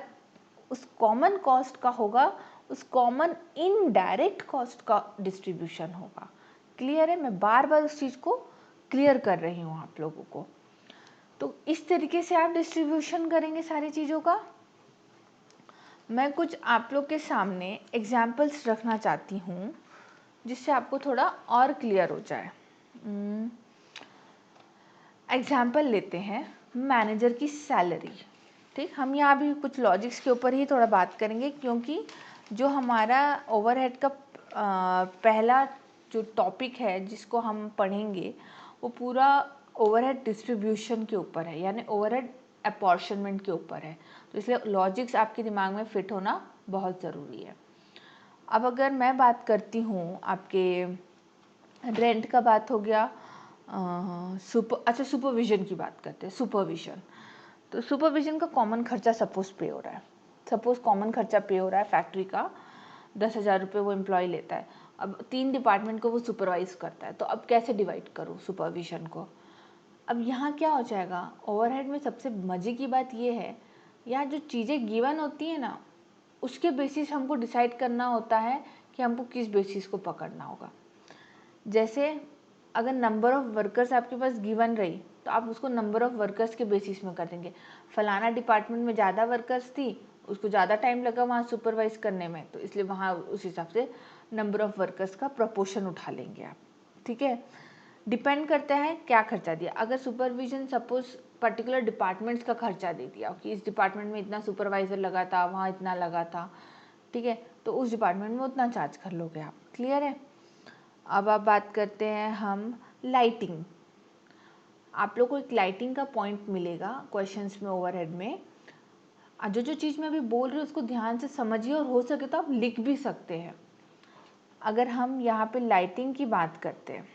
Speaker 1: उस कॉमन कॉस्ट का होगा, उस कॉमन इनडायरेक्ट कॉस्ट का डिस्ट्रीब्यूशन होगा। क्लियर है? मैं बार बार उस चीज़ को क्लियर कर रही हूँ आप लोगों को। तो इस तरीके से आप डिस्ट्रीब्यूशन करेंगे सारी चीज़ों का। मैं कुछ आप लोग के सामने एग्जाम्पल्स रखना चाहती हूँ जिससे आपको थोड़ा और क्लियर हो जाए। एग्जाम्पल लेते हैं मैनेजर की सैलरी, ठीक। हम यहाँ भी कुछ लॉजिक्स के ऊपर ही थोड़ा बात करेंगे, क्योंकि जो हमारा ओवरहेड का पहला जो टॉपिक है जिसको हम पढ़ेंगे वो पूरा ओवरहेड डिस्ट्रीब्यूशन के ऊपर है, यानी ओवरहेड अपॉर्शनमेंट के ऊपर है। तो इसलिए लॉजिक्स आपके दिमाग में फिट होना बहुत ज़रूरी है। अब अगर मैं बात करती हूँ, आपके रेंट का बात हो गया, सुपरविजन की बात करते हैं। सुपरविजन, तो सुपरविजन का कॉमन खर्चा सपोज पे हो रहा है, सपोज कॉमन खर्चा पे हो रहा है फैक्ट्री का 10,000 रुपये वो एम्प्लॉय लेता है। अब 3 डिपार्टमेंट को वो सुपरवाइज करता है, तो अब कैसे डिवाइड करूँ सुपरविजन को? अब यहाँ क्या हो जाएगा, ओवरहेड में सबसे मज़े की बात ये है, यहाँ जो चीज़ें गिवन होती है ना, उसके बेसिस हमको डिसाइड करना होता है कि हमको किस बेसिस को पकड़ना होगा। जैसे अगर नंबर ऑफ़ वर्कर्स आपके पास गिवन रही तो आप उसको नंबर ऑफ़ वर्कर्स के बेसिस में कर देंगे। फलाना डिपार्टमेंट में ज़्यादा वर्कर्स थी, उसको ज़्यादा टाइम लगा वहाँ सुपरवाइज करने में, तो इसलिए वहाँ उस हिसाब से नंबर ऑफ़ वर्कर्स का प्रोपोर्शन उठा लेंगे आप, ठीक है। डिपेंड करता है क्या खर्चा दिया। अगर सुपरविजन सपोज पर्टिकुलर डिपार्टमेंट्स का खर्चा दे दिया कि इस डिपार्टमेंट में इतना सुपरवाइज़र लगा था, वहाँ इतना लगा था, ठीक है, तो उस डिपार्टमेंट में उतना चार्ज कर लोगे आप। क्लियर है? अब आप बात करते हैं हम लाइटिंग। आप लोग को एक लाइटिंग का पॉइंट मिलेगा क्वेश्चंस में ओवरहेड में। जो चीज़ मैं अभी बोल रही हूँ उसको ध्यान से समझिए, और हो सके तो आप लिख भी सकते हैं। अगर हम यहाँ पे लाइटिंग की बात करते हैं,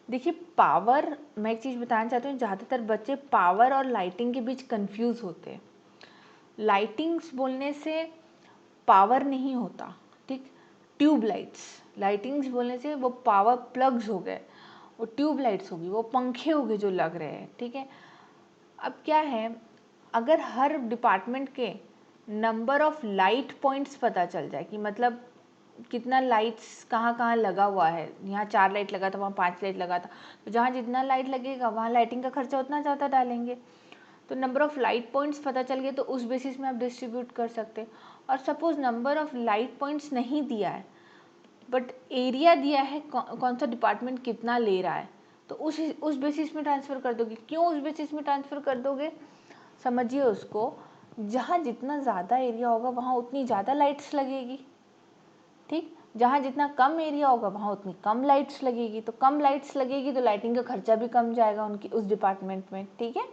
Speaker 1: देखिए पावर, मैं एक चीज़ बताना चाहती हूँ, ज़्यादातर बच्चे पावर और लाइटिंग के बीच कंफ्यूज होते हैं। लाइटिंग्स बोलने से पावर नहीं होता, ठीक। ट्यूब लाइट्स, लाइटिंग्स बोलने से वो पावर प्लग्स हो गए, वो ट्यूब लाइट्स होगी, वो पंखे हो गए जो लग रहे हैं, ठीक है। अब क्या है, अगर हर डिपार्टमेंट के नंबर ऑफ लाइट पॉइंट्स पता चल जाए कि मतलब कितना लाइट्स कहाँ कहाँ लगा हुआ है, यहाँ 4 लाइट लगा था, वहाँ 5 लाइट लगा था, तो जहाँ जितना लाइट लगेगा वहाँ लाइटिंग का खर्चा उतना ज़्यादा डालेंगे। तो नंबर ऑफ़ लाइट पॉइंट्स पता चल गए तो उस बेसिस में आप डिस्ट्रीब्यूट कर सकते हैं। और suppose number of light points नहीं दिया है बट एरिया दिया है, कौन सा डिपार्टमेंट कितना ले रहा है, तो उस बेसिस में ट्रांसफ़र कर दोगे। क्यों उस बेसिस में ट्रांसफ़र कर दोगे? समझिए उसको, जहाँ जितना ज़्यादा एरिया होगा वहाँ उतनी ज़्यादा लाइट्स लगेगी, ठीक। जहाँ जितना कम एरिया होगा वहाँ उतनी कम लाइट्स लगेगी, तो कम लाइट्स लगेगी तो लाइटिंग का खर्चा भी कम जाएगा उनकी उस डिपार्टमेंट में, ठीक है,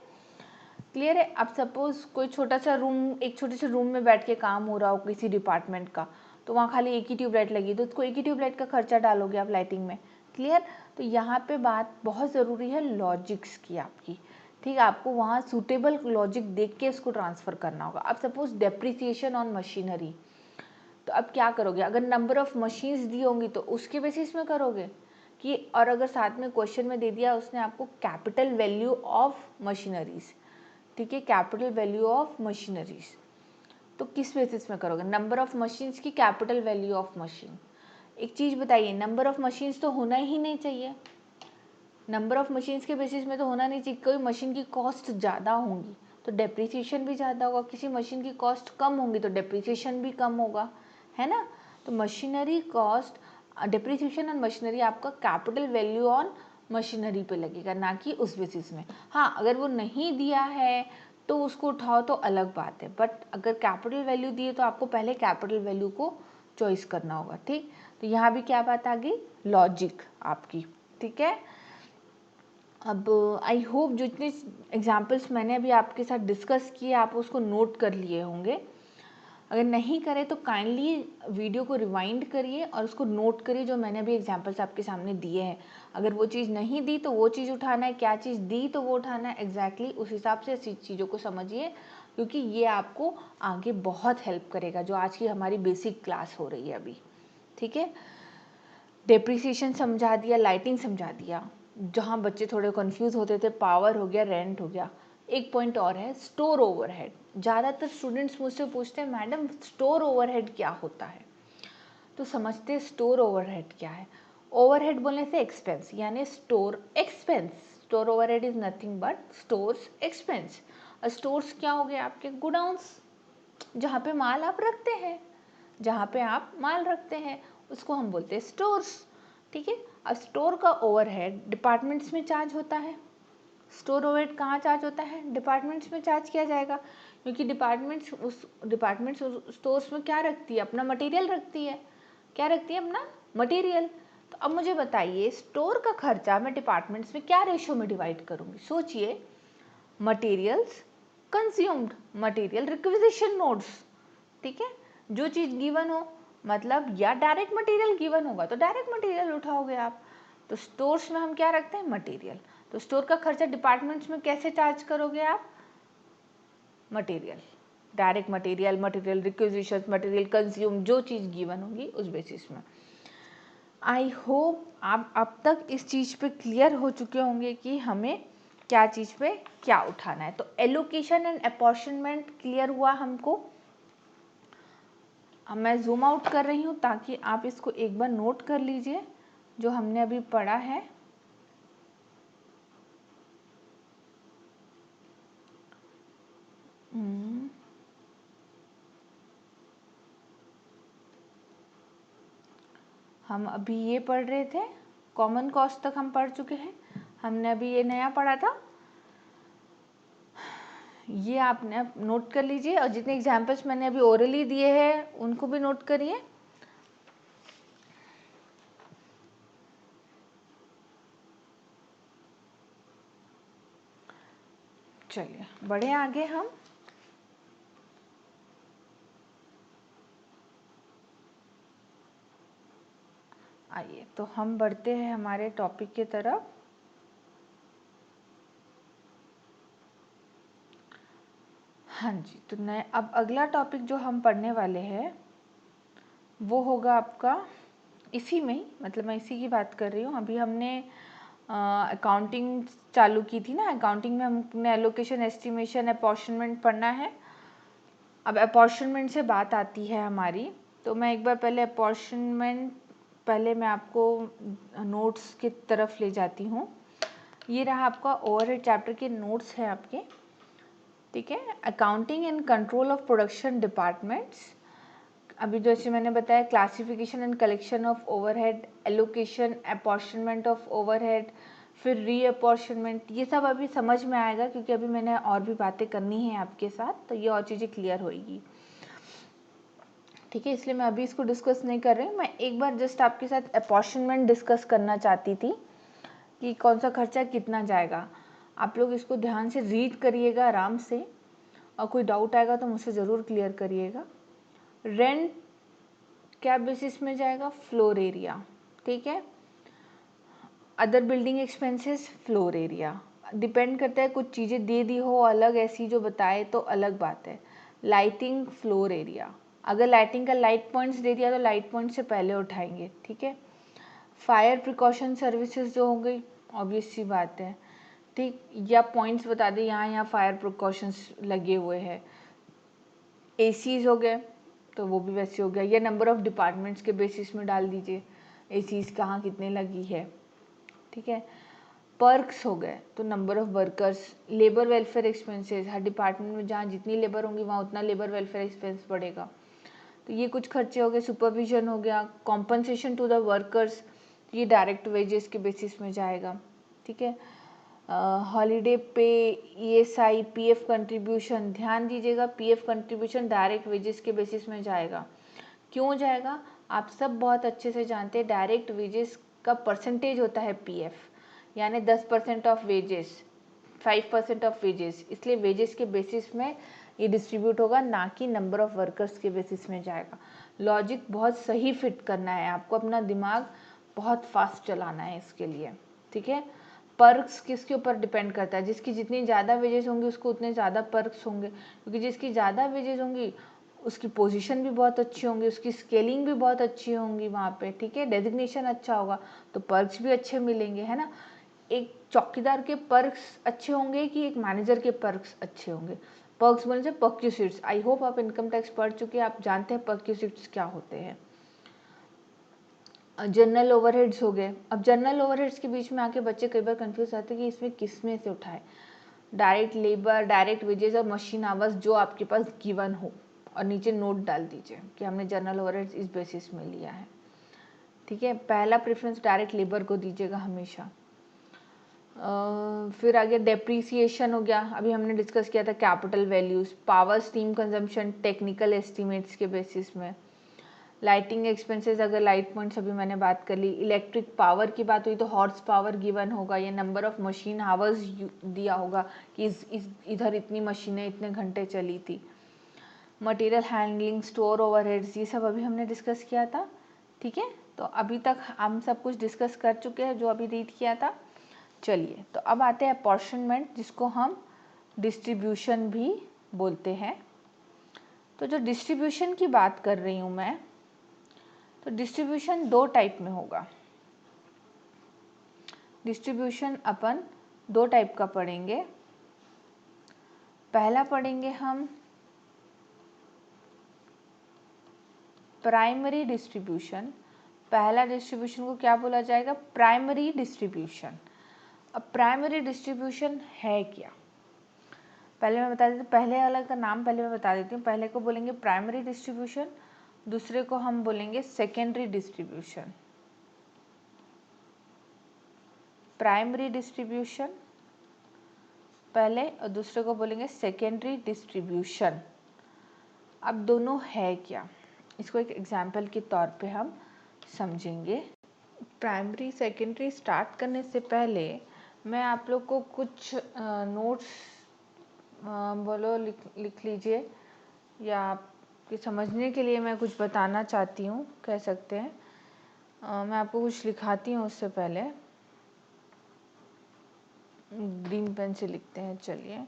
Speaker 1: क्लियर है। अब सपोज कोई छोटा सा रूम, एक छोटे से रूम में बैठ के काम हो रहा हो किसी डिपार्टमेंट का, तो वहाँ खाली एक ही ट्यूबलाइट लगी, तो उसको एक ही ट्यूबलाइट का खर्चा डालोगे आप लाइटिंग में, क्लियर। तो यहाँ पे बात बहुत ज़रूरी है लॉजिक्स की आपकी, ठीक है, आपको वहाँ सूटेबल लॉजिक देख के उसको ट्रांसफ़र करना होगा। अब सपोज डेप्रिसिएशन ऑन मशीनरी, तो अब क्या करोगे, अगर नंबर ऑफ़ मशीन्स दी होंगी तो उसके बेसिस में करोगे कि, और अगर साथ में क्वेश्चन में दे दिया उसने आपको कैपिटल वैल्यू ऑफ मशीनरीज, ठीक है, कैपिटल वैल्यू ऑफ मशीनरीज, तो किस बेसिस में करोगे, नंबर ऑफ मशीन्स की कैपिटल वैल्यू ऑफ मशीन। एक चीज़ बताइए, नंबर ऑफ मशीन्स तो होना ही नहीं चाहिए, नंबर ऑफ मशीन्स के बेसिस में तो होना नहीं चाहिए। कोई मशीन की कॉस्ट ज़्यादा होंगी तो डेप्रिसिएशन भी ज़्यादा होगा, किसी मशीन की कॉस्ट कम होंगी तो डेप्रिसिएशन भी कम होगा, है ना। तो machinery cost, depreciation on machinery आपका कैपिटल वैल्यू ऑन मशीनरी पे लगेगा, ना कि उस बेसिस में। हाँ, अगर वो नहीं दिया है तो उसको उठाओ तो अलग बात है, बट अगर कैपिटल वैल्यू दिए तो आपको पहले कैपिटल वैल्यू को चॉइस करना होगा, ठीक। तो यहाँ भी क्या बात आ गई, लॉजिक आपकी, ठीक है। अब आई होप जो इतने एग्जाम्पल्स मैंने अभी आपके साथ डिस्कस किए आप उसको नोट कर लिए होंगे। अगर नहीं करें तो काइंडली वीडियो को रिवाइंड करिए और उसको नोट करिए जो मैंने अभी एग्जाम्पल्स आपके सामने दिए हैं। अगर वो चीज़ नहीं दी तो वो चीज़ उठाना है, क्या चीज़ दी तो वो उठाना है, एग्जैक्टली उस हिसाब से चीज़ों को समझिए, क्योंकि ये आपको आगे बहुत हेल्प करेगा, जो आज की हमारी बेसिक क्लास हो रही है अभी, ठीक है। डेप्रिसिएशन समझा दिया, लाइटिंग समझा दिया, जहाँ बच्चे थोड़े कंफ्यूज होते थे पावर हो गया, रेंट हो गया। एक पॉइंट और है, स्टोर ओवरहेड। ज़्यादातर स्टूडेंट्स मुझसे पूछते हैं मैडम स्टोर ओवरहेड क्या होता है, तो समझते हैं स्टोर ओवरहेड क्या है। ओवरहेड बोलने से एक्सपेंस, यानी store expense, store overhead is nothing but stores expense. और स्टोर्स क्या हो गए आपके, गुडाउन्स, जहाँ पे माल आप रखते हैं, जहाँ पे आप माल रखते हैं उसको हम बोलते हैं स्टोर्स, ठीक है। अब स्टोर का ओवरहेड डिपार्टमेंट्स में चार्ज होता है। स्टोर ओवरहेड कहाँ चार्ज होता है, डिपार्टमेंट्स में चार्ज किया जाएगा, क्योंकि डिपार्टमेंट्स स्टोर्स में क्या रखती है, अपना मटेरियल रखती है। क्या रखती है, अपना मटेरियल। तो अब मुझे बताइए स्टोर का खर्चा मैं डिपार्टमेंट्स में क्या रेशियो में डिवाइड करूँगी, सोचिए। Materials consumed, material requisition notes, ठीक है। जो चीज़ गिवन हो, मतलब या डायरेक्ट मटेरियल गिवन होगा तो डायरेक्ट मटेरियल उठाओगे आप। तो स्टोर्स में हम क्या रखते हैं, मटेरियल। तो स्टोर का खर्चा डिपार्टमेंट्स में कैसे चार्ज करोगे आप, material, direct material, material requisition, material consume, जो चीज़ गिवन होगी उस बेसिस में। आई होप आप अब तक इस चीज़ पे क्लियर हो चुके होंगे कि हमें क्या चीज़ पे क्या उठाना है। तो एलोकेशन एंड अपॉर्शनमेंट क्लियर हुआ हमको। अब मैं जूम आउट कर रही हूँ ताकि आप इसको एक बार नोट कर लीजिए जो हमने अभी पढ़ा है। हम अभी ये पढ़ रहे थे, कॉमन कॉस्ट तक हम पढ़ चुके हैं, हमने अभी ये नया पढ़ा था, ये आपने नोट कर लीजिए। और जितने एग्जाम्पल्स मैंने अभी ओरली दिए हैं उनको भी नोट करिए। चलिए बढ़े आगे हम। आइए तो हम बढ़ते हैं हमारे टॉपिक की तरफ। हाँ जी, तो नए अब अगला टॉपिक जो हम पढ़ने वाले हैं वो होगा आपका इसी में ही, मतलब मैं इसी की बात कर रही हूँ। अभी हमने अकाउंटिंग चालू की थी ना, अकाउंटिंग में हमने एलोकेशन, एस्टिमेशन, अपॉर्शनमेंट पढ़ना है। अब अपॉर्शनमेंट से बात आती है हमारी, तो मैं एक बार पहले अपॉर्शनमेंट, पहले मैं आपको नोट्स की तरफ ले जाती हूँ। ये रहा आपका ओवरहेड चैप्टर के नोट्स हैं आपके, ठीक है। Accounting and control of production departments, अभी जैसे मैंने बताया classification and collection of overhead, allocation, apportionment of overhead, फिर रीअपॉर्शनमेंट, ये सब अभी समझ में आएगा क्योंकि अभी मैंने और भी बातें करनी है आपके साथ, तो ये और चीज़ें क्लियर होएगी। ठीक है, इसलिए मैं अभी इसको डिस्कस नहीं कर रही हूँ। मैं एक बार जस्ट आपके साथ अपॉर्शनमेंट डिस्कस करना चाहती थी कि कौन सा खर्चा कितना जाएगा। आप लोग इसको ध्यान से रीड करिएगा आराम से, और कोई डाउट आएगा तो मुझसे ज़रूर क्लियर करिएगा। रेंट क्या बेसिस में जाएगा? Floor area. ठीक है, other building expenses floor area. Depend करता है, कुछ चीज़ें दे दी हो अलग ऐसी जो बताए तो अलग बात है। लाइटिंग फ्लोर एरिया, अगर लाइटिंग का लाइट पॉइंट्स दे दिया तो लाइट पॉइंट से पहले उठाएंगे। ठीक है, फायर प्रिकॉशन सर्विसेज जो हो गई, ऑब्वियस सी बात है। ठीक, या पॉइंट्स बता दें यहाँ यहाँ फायर प्रिकॉशंस लगे हुए हैं। एसीज हो गए तो वो भी वैसे हो गया, या नंबर ऑफ डिपार्टमेंट्स के बेसिस में डाल दीजिए एसीज कहाँ कितने लगी है। ठीक है, पर्क्स हो गए तो number of workers, labour welfare expenses, her department में जहाँ जितनी लेबर होंगी वहाँ उतना लेबर वेलफेयर एक्सपेंस बढ़ेगा, तो ये कुछ खर्चे हो गए। सुपरविजन हो गया, कॉम्पनसेशन टू द वर्कर्स, ये डायरेक्ट वेजेस के बेसिस में जाएगा। ठीक है, हॉलीडे पे, ईएसआई, पीएफ कंट्रीब्यूशन, ध्यान दीजिएगा पीएफ कंट्रीब्यूशन डायरेक्ट वेजेस के बेसिस में जाएगा। क्यों जाएगा? आप सब बहुत अच्छे से जानते हैं डायरेक्ट वेजेस का परसेंटेज होता है पीएफ, यानी 10% ऑफ वेजेस, 5% ऑफ वेजेस, इसलिए वेजेस के बेसिस में ये डिस्ट्रीब्यूट होगा, ना कि नंबर ऑफ वर्कर्स के बेसिस में जाएगा। लॉजिक बहुत सही फिट करना है आपको, अपना दिमाग बहुत फास्ट चलाना है इसके लिए। ठीक है, पर्क्स किसके ऊपर डिपेंड करता है? जिसकी जितनी ज़्यादा वेजेस होंगी उसको उतने ज़्यादा पर्क्स होंगे, क्योंकि जिसकी ज़्यादा वेजेस होंगी उसकी पोजीशन भी बहुत अच्छी होंगी, उसकी स्केलिंग भी बहुत अच्छी होंगी वहाँ पे। ठीक है, डेजिग्नेशन अच्छा होगा तो पर्क्स भी अच्छे मिलेंगे, है ना। एक चौकीदार के पर्क्स अच्छे होंगे कि एक मैनेजर के पर्क्स अच्छे होंगे? पर्क्स बोलने से पर्क्यूसिट्स, आई होप आप इनकम टैक्स पढ़ चुके हैं, आप जानते हैं पर्क्यूसिट्स क्या होते हैं। जनरल ओवरहेड्स हो गए। अब जनरल ओवरहेड्स के बीच में आके बच्चे कई बार कंफ्यूज आते हैं कि इसमें किस में से उठाए, डायरेक्ट लेबर, डायरेक्ट वेजेस और मशीन आवर्स जो आपके पास गिवन हो, और नीचे नोट डाल दीजिए कि हमने जनरल ओवरहेड्स इस बेसिस में लिया है। ठीक है, पहला प्रेफरेंस डायरेक्ट लेबर को दीजिएगा हमेशा। फिर आगे डेप्रीसिएशन हो गया, अभी हमने डिस्कस किया था capital values, power, steam consumption, technical estimates के बेसिस में। लाइटिंग एक्सपेंसेस, अगर लाइट पॉइंट्स अभी मैंने बात कर ली। इलेक्ट्रिक पावर की बात हुई तो हॉर्स पावर गिवन होगा, या नंबर ऑफ मशीन आवर्स दिया होगा कि इधर इतनी मशीनें इतने घंटे चली थी। मटेरियल हैंडलिंग, स्टोर ओवरहेड्स, ये सब अभी हमने डिस्कस किया था। ठीक है, तो अभी तक हम सब कुछ डिस्कस कर चुके हैं जो अभी रीड किया था। चलिए, तो अब आते हैं अपॉर्शनमेंट, जिसको हम डिस्ट्रीब्यूशन भी बोलते हैं। तो जो डिस्ट्रीब्यूशन की बात कर रही हूँ मैं, तो डिस्ट्रीब्यूशन दो टाइप में होगा। डिस्ट्रीब्यूशन अपन दो टाइप का पढ़ेंगे। पहला पढ़ेंगे हम प्राइमरी डिस्ट्रीब्यूशन। पहला डिस्ट्रीब्यूशन को क्या बोला जाएगा? Primary distribution. अब प्राइमरी डिस्ट्रीब्यूशन है क्या, पहले मैं बता देती हूँ। पहले वाला का नाम पहले मैं बता देती हूँ। पहले को बोलेंगे प्राइमरी डिस्ट्रीब्यूशन, दूसरे को हम बोलेंगे सेकेंडरी डिस्ट्रीब्यूशन। प्राइमरी डिस्ट्रीब्यूशन पहले और दूसरे को बोलेंगे सेकेंडरी डिस्ट्रीब्यूशन। अब दोनों है क्या, इसको एक एग्जाम्पल के तौर पे हम समझेंगे। प्राइमरी सेकेंडरी स्टार्ट करने से पहले मैं आप लोग को कुछ नोट्स बोलो लिख लीजिए, या आपके समझने के लिए मैं कुछ बताना चाहती हूँ, कह सकते हैं। मैं आपको कुछ लिखाती हूँ उससे पहले। ग्रीन पेन से लिखते हैं। चलिए,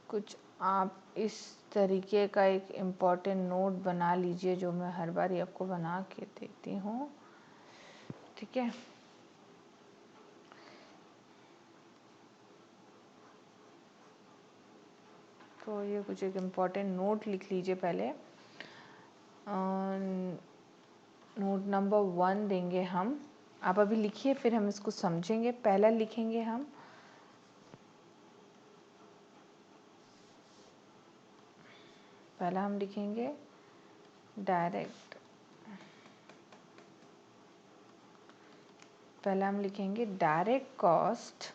Speaker 1: कुछ आप इस तरीके का एक इम्पॉर्टेंट नोट बना लीजिए, जो मैं हर बार ही आपको बना के देती हूँ। ठीक है, तो ये कुछ एक इम्पॉर्टेंट नोट लिख लीजिए पहले। नोट नंबर 1 देंगे हम, आप अभी लिखिए, फिर हम इसको समझेंगे। पहला लिखेंगे हम लिखेंगे डायरेक्ट। पहला हम लिखेंगे direct cost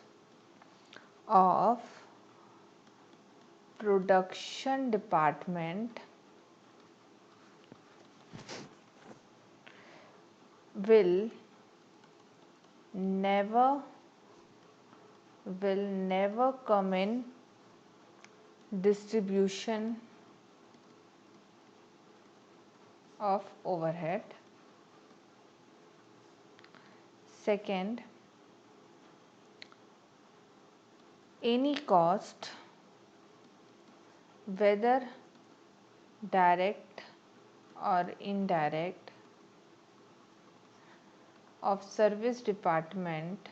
Speaker 1: of production department will never come in distribution of overhead. Second, any cost, whether direct or indirect, of service department,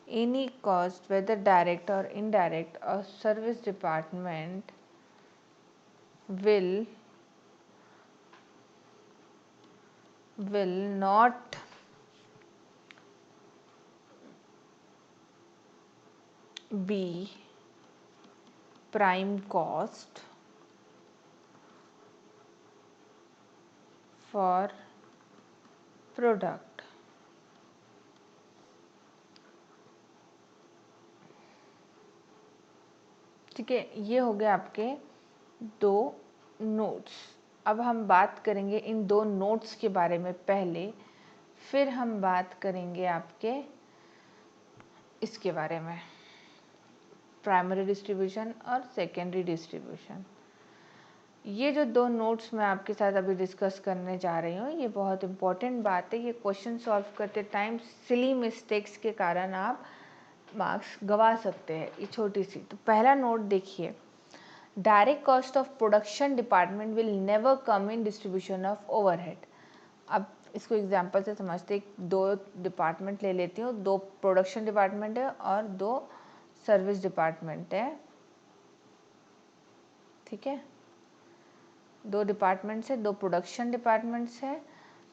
Speaker 1: any cost, whether direct or indirect, of service department will not be prime cost for product. ठीक है, ये हो गए आपके दो notes. अब हम बात करेंगे इन दो नोट्स के बारे में पहले, फिर हम बात करेंगे आपके इसके बारे में, प्राइमरी डिस्ट्रीब्यूशन और सेकेंडरी डिस्ट्रीब्यूशन। ये जो दो नोट्स मैं आपके साथ अभी डिस्कस करने जा रही हूँ, ये बहुत इम्पॉर्टेंट बात है। ये क्वेश्चन सॉल्व करते टाइम सिली मिस्टेक्स के कारण आप मार्क्स गवा सकते हैं, ये छोटी सी। तो पहला नोट देखिए, direct cost of production department will never come in distribution of overhead. अब इसको एग्जांपल से समझते, दो डिपार्टमेंट ले लेती हूँ, दो प्रोडक्शन डिपार्टमेंट है और दो सर्विस डिपार्टमेंट है। ठीक है, दो डिपार्टमेंट्स है, दो प्रोडक्शन डिपार्टमेंट्स है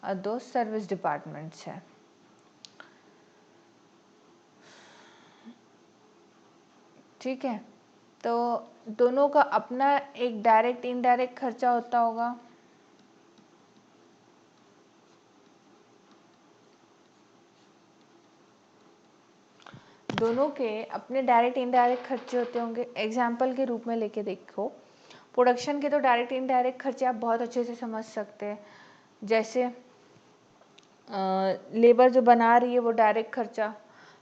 Speaker 1: और दो सर्विस डिपार्टमेंट्स है। ठीक है, तो दोनों का अपना एक डायरेक्ट इनडायरेक्ट खर्चा होता होगा। दोनों के अपने डायरेक्ट इनडायरेक्ट खर्चे होते होंगे। एग्जाम्पल के रूप में लेके देखो, प्रोडक्शन के तो डायरेक्ट इनडायरेक्ट खर्चे आप बहुत अच्छे से समझ सकते हैं। जैसे लेबर जो बना रही है वो डायरेक्ट खर्चा,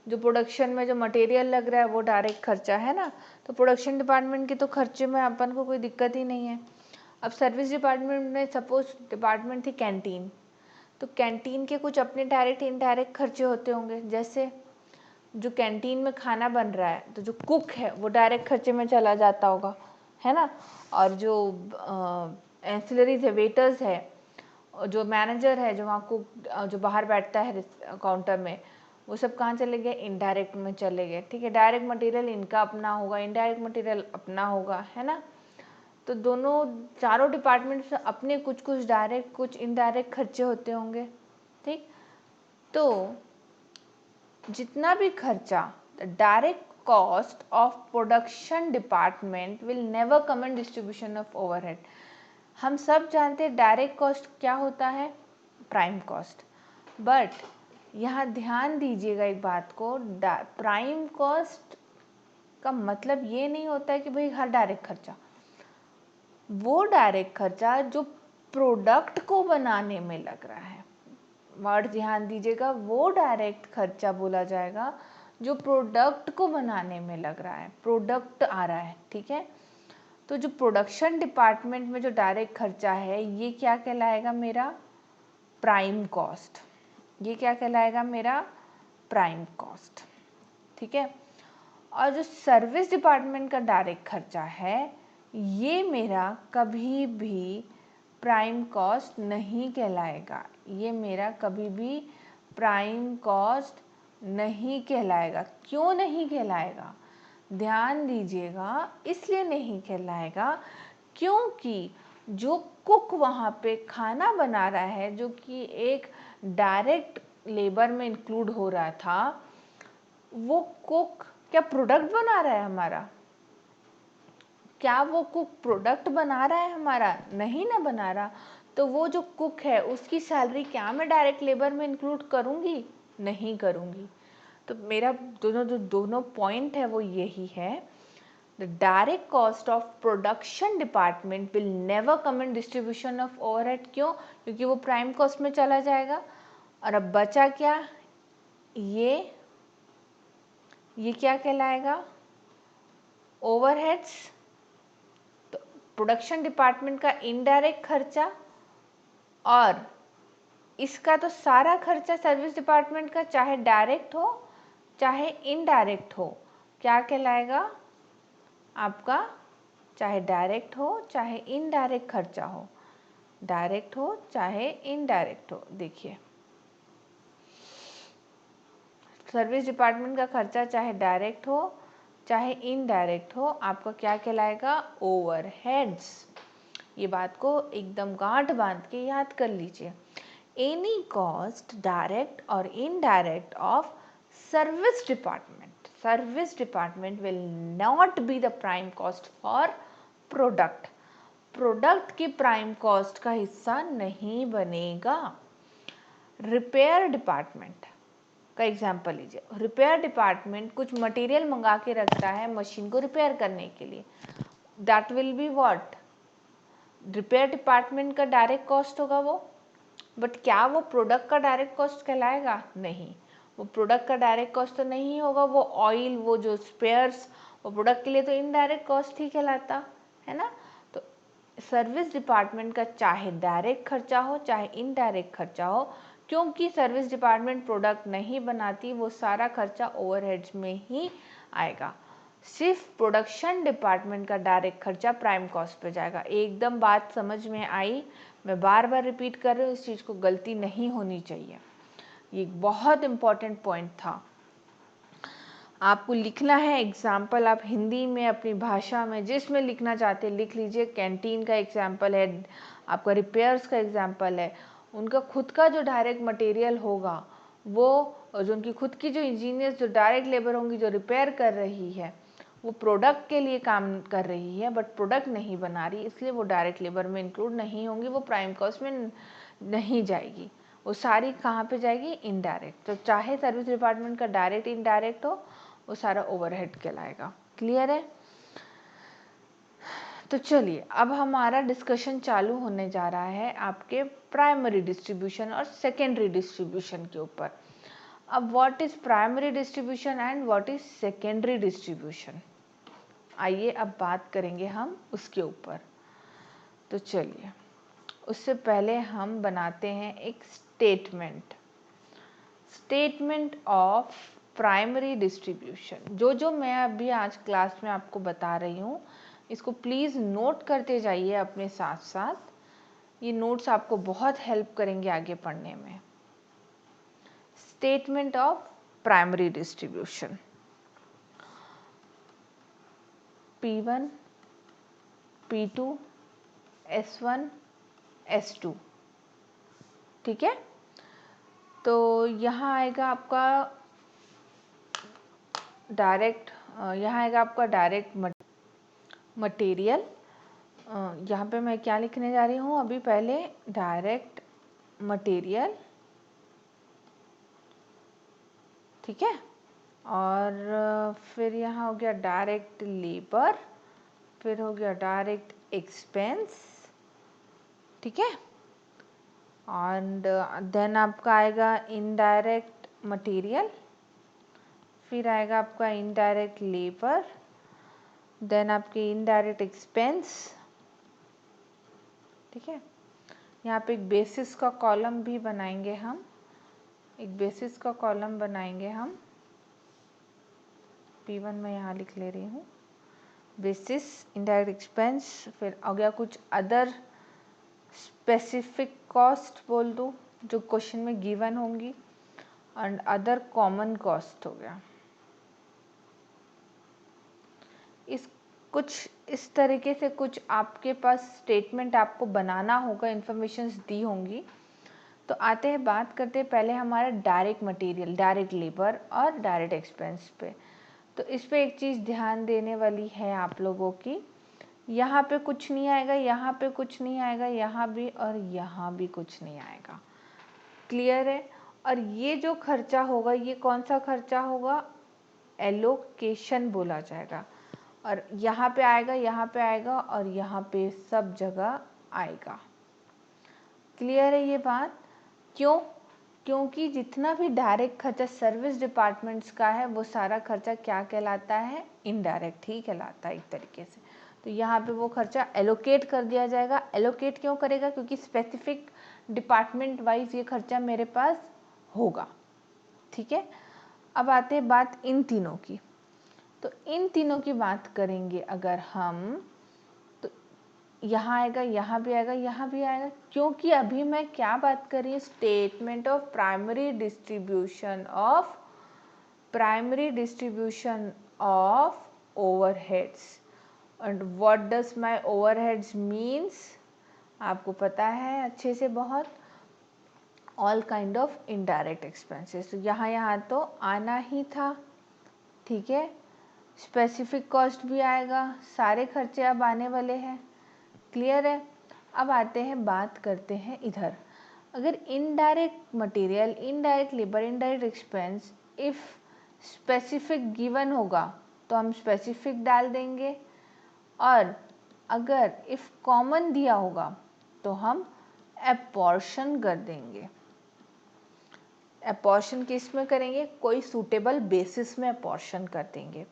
Speaker 1: जो प्रोडक्शन में जो मटेरियल लग रहा है वो डायरेक्ट खर्चा है ना। तो प्रोडक्शन डिपार्टमेंट के तो खर्चे में अपन को कोई दिक्कत ही नहीं है। अब सर्विस डिपार्टमेंट में सपोज डिपार्टमेंट थी कैंटीन, तो कैंटीन के कुछ अपने डायरेक्ट इनडायरेक्ट खर्चे होते होंगे। जैसे जो कैंटीन में खाना बन रहा है तो जो कुक है वो डायरेक्ट खर्चे में चला जाता होगा, है ना। और जो एंसिलरीज है, वेटर्स है, जो मैनेजर है, जो वहाँ कुक जो बाहर बैठता है काउंटर में, वो सब कहाँ चले गए, इनडायरेक्ट में चले गए। ठीक है, डायरेक्ट मटेरियल इनका अपना होगा, इनडायरेक्ट मटेरियल अपना होगा, है ना। तो दोनों चारों डिपार्टमेंट्स में अपने कुछ कुछ डायरेक्ट कुछ इनडायरेक्ट खर्चे होते होंगे। ठीक, तो जितना भी खर्चा, direct cost of production department will never come in distribution of overhead. हम सब जानते हैं डायरेक्ट कॉस्ट क्या होता है, प्राइम कॉस्ट। बट यहाँ ध्यान दीजिएगा एक बात को, प्राइम कॉस्ट का मतलब ये नहीं होता है कि भाई हर डायरेक्ट खर्चा, वो डायरेक्ट खर्चा जो प्रोडक्ट को बनाने में लग रहा है, वर्ड ध्यान दीजिएगा, वो डायरेक्ट खर्चा बोला जाएगा जो प्रोडक्ट को बनाने में लग रहा है, प्रोडक्ट आ रहा है। ठीक है, तो जो प्रोडक्शन डिपार्टमेंट में जो डायरेक्ट खर्चा है ये क्या कहलाएगा, मेरा प्राइम कॉस्ट। ये क्या कहलाएगा, मेरा प्राइम कॉस्ट। ठीक है, और जो सर्विस डिपार्टमेंट का डायरेक्ट खर्चा है ये मेरा कभी भी प्राइम कॉस्ट नहीं कहलाएगा। ये मेरा कभी भी प्राइम कॉस्ट नहीं कहलाएगा। क्यों नहीं कहलाएगा, ध्यान दीजिएगा, इसलिए नहीं कहलाएगा क्योंकि जो कुक वहाँ पे खाना बना रहा है, जो कि एक डायरेक्ट लेबर में इंक्लूड हो रहा था, वो कुक क्या प्रोडक्ट बना रहा है हमारा? क्या वो कुक प्रोडक्ट बना रहा है हमारा? नहीं ना बना रहा। तो वो जो कुक है उसकी सैलरी क्या मैं डायरेक्ट लेबर में इंक्लूड करूँगी? नहीं करूँगी। तो मेरा दोनों पॉइंट है वो यही है the direct cost of production department will never come in distribution of overhead. क्यों? क्योंकि वो प्राइम कॉस्ट में चला जाएगा। और अब बचा क्या? ये क्या कहलाएगा? ओवरहेड्स। तो प्रोडक्शन डिपार्टमेंट का इनडायरेक्ट खर्चा और इसका तो सारा खर्चा सर्विस डिपार्टमेंट का, चाहे डायरेक्ट हो चाहे इनडायरेक्ट हो, क्या कहलाएगा आपका? चाहे डायरेक्ट हो चाहे इनडायरेक्ट खर्चा हो, डायरेक्ट हो चाहे इनडायरेक्ट हो। देखिए, सर्विस डिपार्टमेंट का खर्चा चाहे डायरेक्ट हो चाहे इनडायरेक्ट हो, आपका क्या कहलाएगा? ओवरहेड्स। ये बात को एकदम गांठ बांध के याद कर लीजिए। एनी कॉस्ट डायरेक्ट और indirect of service department will not be the prime cost for product. Product की प्राइम कॉस्ट का हिस्सा नहीं बनेगा। रिपेयर डिपार्टमेंट का एग्जाम्पल लीजिए। रिपेयर डिपार्टमेंट कुछ मटेरियल मंगा के रखता है मशीन को रिपेयर करने के लिए, that will be what? Repair department का डायरेक्ट कॉस्ट होगा वो। बट क्या वो प्रोडक्ट का डायरेक्ट कॉस्ट कहलाएगा? नहीं, वो प्रोडक्ट का डायरेक्ट कॉस्ट तो नहीं होगा। वो ऑयल, वो जो स्पेयर्स, वो प्रोडक्ट के लिए तो इनडायरेक्ट कॉस्ट ही कहलाता है ना। तो सर्विस डिपार्टमेंट का चाहे डायरेक्ट खर्चा हो चाहे इनडायरेक्ट खर्चा हो, क्योंकि सर्विस डिपार्टमेंट प्रोडक्ट नहीं बनाती, वो सारा खर्चा ओवरहेड्स में ही आएगा। सिर्फ प्रोडक्शन डिपार्टमेंट का डायरेक्ट खर्चा प्राइम कॉस्ट पे जाएगा। एकदम बात समझ में आई? मैं बार बार रिपीट कर रही हूँ, इस चीज़ को गलती नहीं होनी चाहिए। ये एक बहुत इम्पॉर्टेंट पॉइंट था। आपको लिखना है एग्जाम्पल, आप हिंदी में अपनी भाषा में जिसमें लिखना चाहते हैं लिख लीजिए। कैंटीन का एग्जाम्पल है, आपका रिपेयर्स का एग्जाम्पल है। उनका खुद का जो डायरेक्ट मटेरियल होगा वो, जो उनकी खुद की जो इंजीनियर्स, जो डायरेक्ट लेबर होंगी जो रिपेयर कर रही है, वो प्रोडक्ट के लिए काम कर रही है बट प्रोडक्ट नहीं बना रही, इसलिए वो डायरेक्ट लेबर में इंक्लूड नहीं होंगी, वो प्राइम कॉस्ट में नहीं जाएगी। वो सारी कहाँ पे जाएगी? इनडायरेक्ट। तो चाहे सर्विस डिपार्टमेंट का डायरेक्ट इनडायरेक्ट हो, वो सारा ओवरहेड कहलाएगा। क्लियर है? तो चलिए, अब हमारा डिस्कशन चालू होने जा रहा है आपके प्राइमरी डिस्ट्रीब्यूशन और सेकेंडरी डिस्ट्रीब्यूशन के ऊपर। अब what is primary distribution and what is secondary distribution, आइए अब बात करेंगे हम उसके ऊपर। तो चलिए, उससे पहले हम बनाते हैं एक स्टेटमेंट ऑफ प्राइमरी डिस्ट्रीब्यूशन। जो मैं अभी आज क्लास में आपको बता रही हूँ, इसको प्लीज़ नोट करते जाइए अपने साथ साथ। ये नोट्स आपको बहुत हेल्प करेंगे आगे पढ़ने में। Statement of primary distribution. P1, P2, S1, S2, ठीक है। तो यहाँ आएगा आपका डायरेक्ट, यहाँ आएगा आपका डायरेक्ट मटेरियल। यहाँ पे मैं क्या लिखने जा रही हूँ अभी? पहले डायरेक्ट मटेरियल, ठीक है। और फिर यहाँ हो गया डायरेक्ट लेबर, फिर हो गया डायरेक्ट एक्सपेंस, ठीक है। एंड देन आपका आएगा इनडायरेक्ट मटेरियल, फिर आएगा आपका इनडायरेक्ट लेबर, देन आपके इनडायरेक्ट एक्सपेंस, ठीक है। यहाँ पे एक बेसिस का कॉलम भी बनाएंगे हम, एक बेसिस का कॉलम बनाएंगे हम। P1 मैं यहाँ लिख ले रही हूँ, बेसिस, इनडायरेक्ट एक्सपेंस, फिर हो गया कुछ अदर स्पेसिफिक कॉस्ट बोल दो जो क्वेश्चन में गिवन होंगी, एंड अदर कॉमन कॉस्ट हो गया। कुछ इस तरीके से कुछ आपके पास स्टेटमेंट आपको बनाना होगा, इन्फॉर्मेशंस दी होंगी। तो आते हैं, बात करते हैं पहले हमारा डायरेक्ट मटेरियल, डायरेक्ट लेबर और डायरेक्ट एक्सपेंस पे। तो इस पे एक चीज़ ध्यान देने वाली है आप लोगों की, यहाँ पे कुछ नहीं आएगा, यहाँ पे कुछ नहीं आएगा, यहाँ भी और यहाँ भी कुछ नहीं आएगा। क्लियर है? और ये जो खर्चा होगा, ये कौन सा खर्चा होगा? एलोकेशन बोला जाएगा। और यहाँ पे आएगा, यहाँ पे आएगा और यहाँ पे सब जगह आएगा। क्लियर है ये बात? क्यों? क्योंकि जितना भी डायरेक्ट खर्चा सर्विस डिपार्टमेंट्स का है वो सारा खर्चा क्या कहलाता है? इनडायरेक्ट ही कहलाता है एक तरीके से। तो यहाँ पे वो खर्चा एलोकेट कर दिया जाएगा। एलोकेट क्यों करेगा? क्योंकि स्पेसिफिक डिपार्टमेंट वाइज ये खर्चा मेरे पास होगा। ठीक है, अब आते हैं बात इन तीनों की। तो इन तीनों की बात करेंगे अगर हम, तो यहाँ आएगा, यहाँ भी आएगा, यहाँ भी आएगा, क्योंकि अभी मैं क्या बात कर रही हूँ? Statement of primary distribution of overheads. And what does my overheads means? आपको पता है अच्छे से बहुत, all kind of indirect expenses. तो यहाँ तो आना ही था। ठीक है, स्पेसिफिक कॉस्ट भी आएगा, सारे खर्चे अब आने वाले हैं। क्लियर है? अब आते हैं, बात करते हैं इधर। अगर indirect material, indirect labour, indirect expense if specific given होगा तो हम स्पेसिफिक डाल देंगे, और अगर इफ कॉमन दिया होगा तो हम अपॉर्शन कर देंगे। अपॉर्शन किस में करेंगे? कोई सूटेबल बेसिस में अपॉर्शन कर देंगे।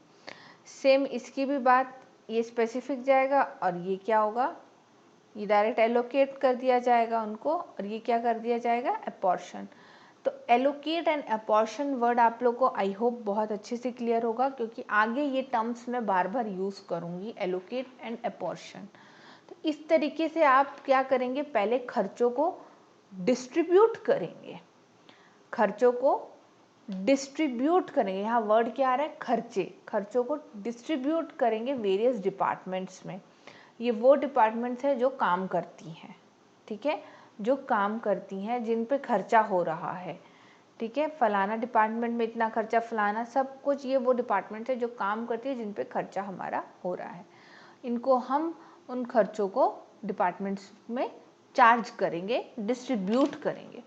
Speaker 1: सेम इसकी भी बात, ये स्पेसिफिक जाएगा और ये क्या होगा? ये डायरेक्ट एलोकेट कर दिया जाएगा उनको, और ये क्या कर दिया जाएगा? अपॉर्शन। तो एलोकेट एंड अपॉर्शन वर्ड आप लोग को आई होप बहुत अच्छे से क्लियर होगा, क्योंकि आगे ये टर्म्स मैं बार बार यूज़ करूँगी, एलोकेट एंड अपॉर्शन। तो इस तरीके से आप क्या करेंगे? पहले खर्चों को डिस्ट्रीब्यूट करेंगे, खर्चों को डिस्ट्रीब्यूट करेंगे। यहाँ वर्ड क्या आ रहा है? खर्चे। खर्चों को डिस्ट्रीब्यूट करेंगे वेरियस डिपार्टमेंट्स में। ये वो डिपार्टमेंट्स हैं जो काम करती हैं। ठीक है, जो काम करती हैं, जिन पे खर्चा हो रहा है। ठीक है, फलाना डिपार्टमेंट में इतना खर्चा, फलाना सब कुछ, ये वो डिपार्टमेंट है जो काम करती है, जिन पे खर्चा हमारा हो रहा है। इनको हम उन खर्चों को डिपार्टमेंट्स में चार्ज करेंगे, डिस्ट्रीब्यूट करेंगे।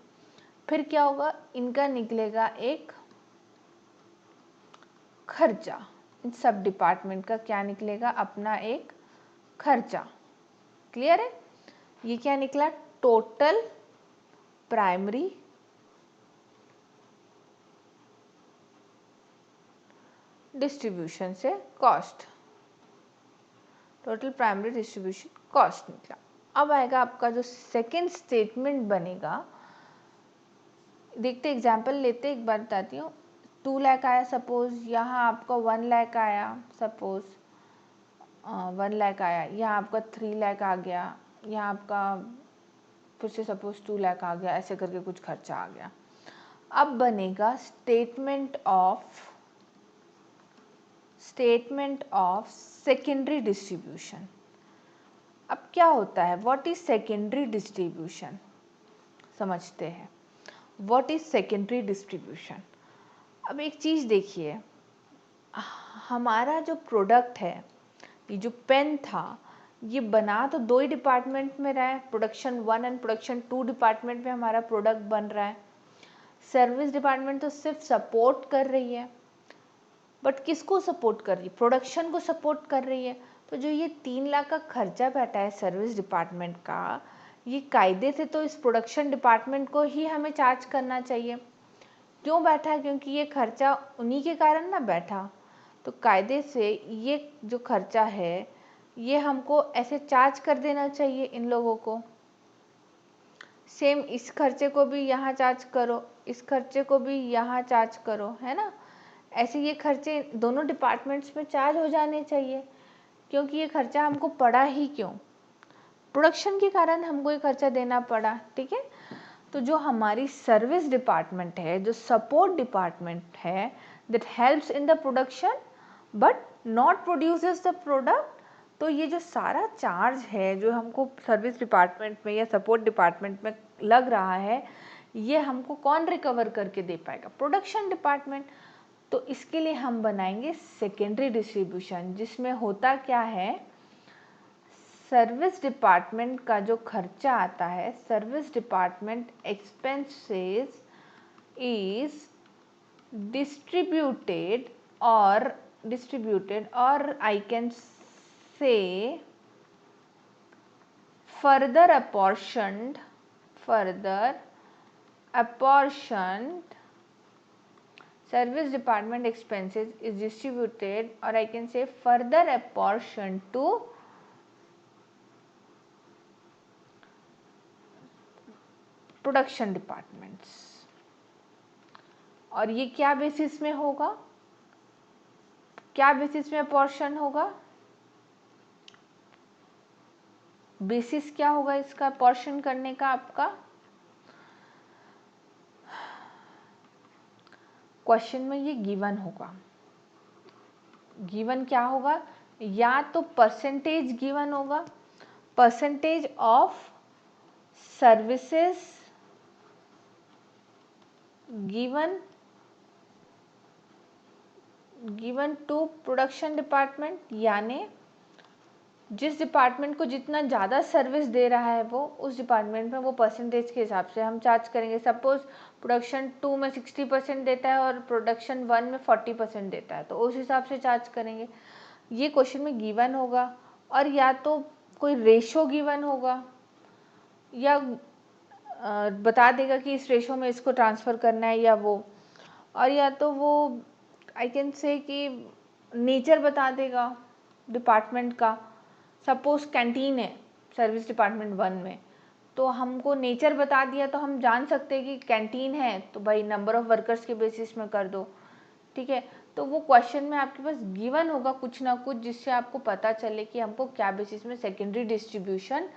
Speaker 1: फिर क्या होगा? इनका निकलेगा एक खर्चा। इन सब डिपार्टमेंट का क्या निकलेगा? अपना एक खर्चा। क्लियर है? ये क्या निकला? टोटल प्राइमरी डिस्ट्रीब्यूशन से cost, total primary distribution cost निकला। अब आएगा आपका जो सेकेंड स्टेटमेंट बनेगा। देखते एग्जाम्पल लेते, एक बार बताती हूँ। 2 लाख आया सपोज, यहाँ आपका 1 लाख आया सपोज, 1 लाख आया, यहाँ आपका 3 लाख आ गया, यहाँ आपका फिर से सपोज 2 लाख आ गया, ऐसे करके कुछ खर्चा आ गया। अब बनेगा स्टेटमेंट ऑफ सेकेंडरी डिस्ट्रीब्यूशन। अब क्या होता है? What is secondary distribution? समझते हैं व्हाट इज सेकेंडरी डिस्ट्रीब्यूशन। अब एक चीज़ देखिए, हमारा जो प्रोडक्ट है, ये जो पेन था, ये बना तो 2 ही डिपार्टमेंट में रहा है, प्रोडक्शन 1 एंड प्रोडक्शन 2 डिपार्टमेंट में हमारा प्रोडक्ट बन रहा है। सर्विस डिपार्टमेंट तो सिर्फ सपोर्ट कर रही है, बट किसको सपोर्ट कर रही है? प्रोडक्शन को सपोर्ट कर रही है। तो जो ये 3 लाख का खर्चा बैठा है सर्विस डिपार्टमेंट का, ये कायदे से तो इस प्रोडक्शन डिपार्टमेंट को ही हमें चार्ज करना चाहिए। क्यों बैठा? क्योंकि ये खर्चा उन्हीं के कारण ना बैठा। तो कायदे से ये जो खर्चा है, ये हमको ऐसे चार्ज कर देना चाहिए इन लोगों को। सेम इस खर्चे को भी यहाँ चार्ज करो, इस खर्चे को भी यहाँ चार्ज करो, है ना? ऐसे ये खर्चे दोनों डिपार्टमेंट्स में चार्ज हो जाने चाहिए, क्योंकि ये खर्चा हमको पड़ा ही क्यों? प्रोडक्शन के कारण हमको ये खर्चा देना पड़ा। ठीक है, तो जो हमारी सर्विस डिपार्टमेंट है, जो सपोर्ट डिपार्टमेंट है, that helps in the production but not produces the product, तो ये जो सारा चार्ज है जो हमको सर्विस डिपार्टमेंट में या सपोर्ट डिपार्टमेंट में लग रहा है, ये हमको कौन रिकवर करके दे पाएगा? Production department. तो इसके लिए हम बनाएंगे सेकेंडरी डिस्ट्रीब्यूशन, जिसमें होता क्या है? सर्विस डिपार्टमेंट का जो खर्चा आता है, service department expenses is distributed और distributed, or I can say further apportioned service department expenses is distributed, or I can say further apportioned to production departments. और ये क्या बेसिस में होगा, क्या बेसिस में अपॉर्शन होगा, बेसिस क्या होगा इसका अपॉर्शन करने का आपका, क्वेश्चन में ये गिवन होगा। गिवन क्या होगा, या तो परसेंटेज गिवन होगा, percentage of services given to production department, यानी जिस डिपार्टमेंट को जितना ज़्यादा सर्विस दे रहा है वो उस डिपार्टमेंट में वो परसेंटेज के हिसाब से हम चार्ज करेंगे। सपोज प्रोडक्शन 2 में 60% देता है और प्रोडक्शन 1 में 40% देता है, तो उस हिसाब से चार्ज करेंगे। ये क्वेश्चन में गिवन होगा, और या तो कोई रेशो गिवन होगा, या बता देगा कि इस रेशो में इसको ट्रांसफ़र करना है या वो, और या तो वो आई कैन से कि नेचर बता देगा डिपार्टमेंट का। सपोज कैंटीन है सर्विस डिपार्टमेंट 1 में, तो हमको नेचर बता दिया तो हम जान सकते हैं कि कैंटीन है तो भाई नंबर ऑफ़ वर्कर्स के बेसिस में कर दो, ठीक है। तो वो क्वेश्चन में आपके पास गिवन होगा कुछ ना कुछ, जिससे आपको पता चले कि हमको क्या बेसिस में सेकेंडरी डिस्ट्रीब्यूशन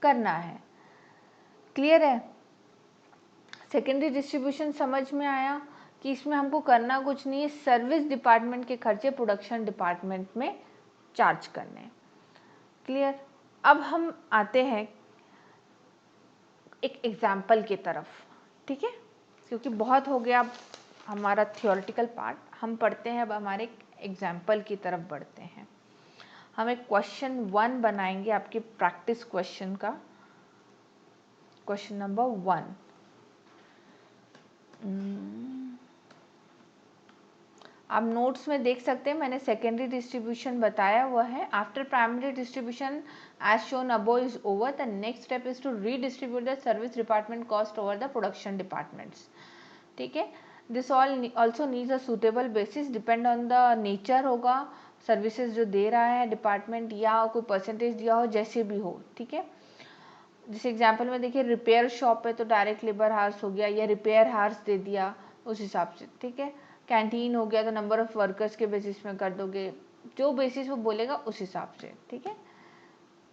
Speaker 1: करना है। क्लियर है? सेकेंडरी डिस्ट्रीब्यूशन समझ में आया कि इसमें हमको करना कुछ नहीं है, सर्विस डिपार्टमेंट के खर्चे प्रोडक्शन डिपार्टमेंट में चार्ज करने। क्लियर? अब हम आते हैं एक एग्जाम्पल की तरफ, ठीक है, क्योंकि बहुत हो गया हमारा थियोरेटिकल पार्ट, हम पढ़ते हैं अब हमारे एग्जाम्पल की तरफ बढ़ते हैं। हम एक क्वेश्चन 1 बनाएंगे आपके प्रैक्टिस क्वेश्चन का, क्वेश्चन नंबर 1। आप नोट्स में देख सकते हैं, मैंने सेकेंडरी डिस्ट्रीब्यूशन बताया हुआ है। After primary distribution as shown above is over, the next step is to redistribute the service department cost over the production departments, ठीक है। This all also needs a suitable basis, depend on the nature होगा services जो दे रहा है department, या कोई percentage दिया हो, जैसे भी हो, ठीक है। जैसे एग्जाम्पल में देखिए रिपेयर शॉप है तो डायरेक्ट लेबर हार्स हो गया, या रिपेयर हार्स दे दिया उस हिसाब से, ठीक है। कैंटीन हो गया तो नंबर ऑफ़ वर्कर्स के बेसिस में कर दोगे, जो बेसिस वो बोलेगा उस हिसाब से, ठीक है।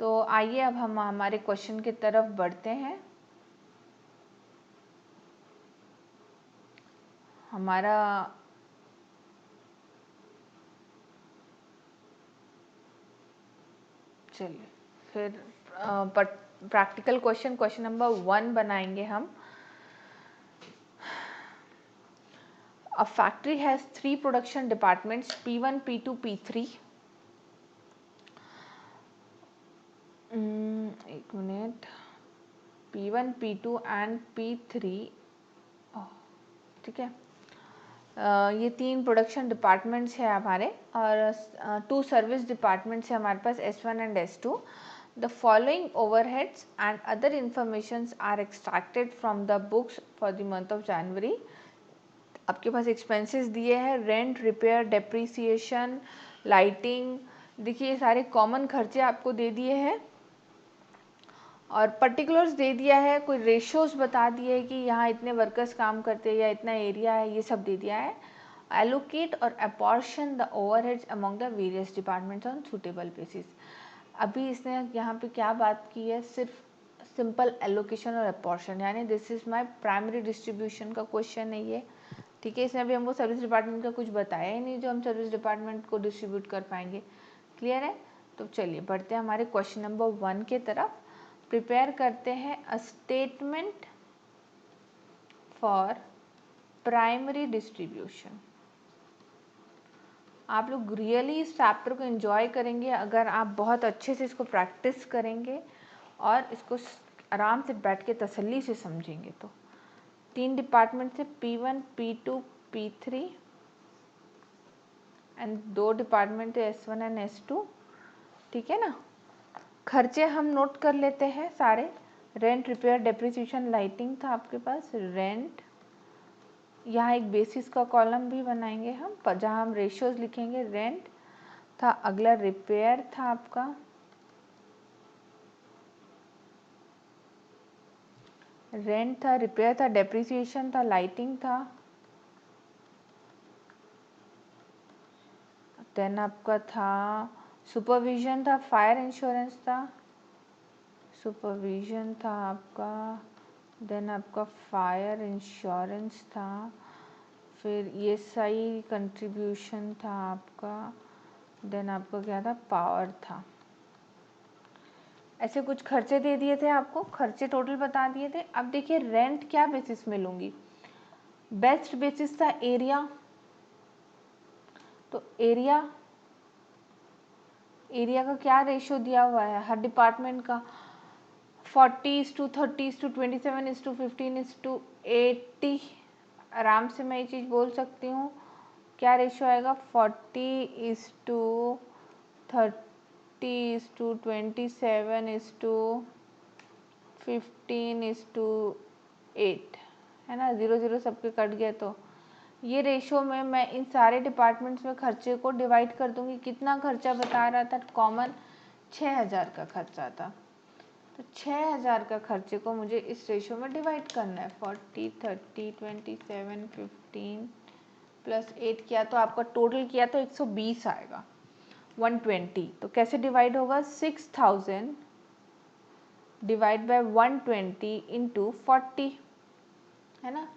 Speaker 1: तो आइए अब हम हमारे क्वेश्चन की तरफ बढ़ते हैं। हमारा चलिए फिर प्रैक्टिकल क्वेश्चन, क्वेश्चन नंबर 1 बनाएंगे हम। A factory has 3 production departments, P1, P2, P3. एक minute, P1, P2 and P3, ठीक है। ये 3 प्रोडक्शन डिपार्टमेंट्स हैं हमारे, और 2 सर्विस डिपार्टमेंट्स हैं हमारे पास, S1 and S2। The following overheads and other informations are extracted from the books for the month of January. आपके पास एक्सपेंसेस दिए हैं, रेंट, रिपेयर, डेप्रीसिएशन, लाइटिंग, देखिए ये सारे कॉमन खर्चे आपको दे दिए हैं, और पर्टिकुलर्स दे दिया है, कोई रेशोज बता दिए है कि यहाँ इतने वर्कर्स काम करते हैं या इतना एरिया है, ये सब दे दिया है। एलोकेट और apportion the overheads among the various departments on suitable basis. अभी इसने यहाँ पे क्या बात की है, सिर्फ सिंपल एलोकेशन और अपॉर्शन, यानी this is my primary distribution का क्वेश्चन है ये, ठीक है। इसने अभी हमको सर्विस डिपार्टमेंट का कुछ बताया ही नहीं जो हम सर्विस डिपार्टमेंट को डिस्ट्रीब्यूट कर पाएंगे। क्लियर है? तो चलिए बढ़ते हैं हमारे क्वेश्चन नंबर 1 के तरफ। प्रिपेयर करते हैं a statement for primary distribution. आप लोग रियली इस चैप्टर को एंजॉय करेंगे अगर आप बहुत अच्छे से इसको प्रैक्टिस करेंगे और इसको आराम से बैठ के तसल्ली से समझेंगे। तो 3 डिपार्टमेंट से P1, P2, P3, and 2 department S1 and S2, ठीक है ना। खर्चे हम नोट कर लेते हैं सारे। रेंट, रिपेयर, डेप्रिसिएशन, लाइटिंग था आपके पास। रेंट, यहाँ एक बेसिस का कॉलम भी बनाएंगे हम, जहाँ हम रेशियोज लिखेंगे। रेंट था, अगला रिपेयर था आपका, रेंट था, रिपेयर था, डेप्रिसिएशन था, लाइटिंग था, देन आपका था सुपरविजन था, फायर इंश्योरेंस था, सुपरविजन था आपका, देन आपका फायर इंश्योरेंस था, फिर ESI कंट्रीब्यूशन था आपका, देन आपका क्या था, पावर था। ऐसे कुछ खर्चे दे दिए थे आपको, खर्चे टोटल बता दिए थे। अब देखिए रेंट क्या बेसिस में लूँगी। बेस्ट बेसिस था एरिया, तो एरिया का क्या रेशियो दिया हुआ है हर डिपार्टमेंट का, 40:30:27:15:15:80। आराम से मैं ये चीज़ बोल सकती हूँ। क्या रेशियो आएगा, 40:30:27:15:8, है ना। 0 0 सबके कट गए, तो ये रेशियो में मैं इन सारे डिपार्टमेंट्स में खर्चे को डिवाइड कर दूंगी। कितना खर्चा बता रहा था कॉमन, 6000 का खर्चा था। तो 6000 का खर्चे को मुझे इस रेशियो में डिवाइड करना है। 40:30:27:15 प्लस 8 किया तो आपका टोटल किया तो 120 आएगा, 120। तो कैसे डिवाइड होगा, 6000 डिवाइड बाय 120 इंटू 40, है ना।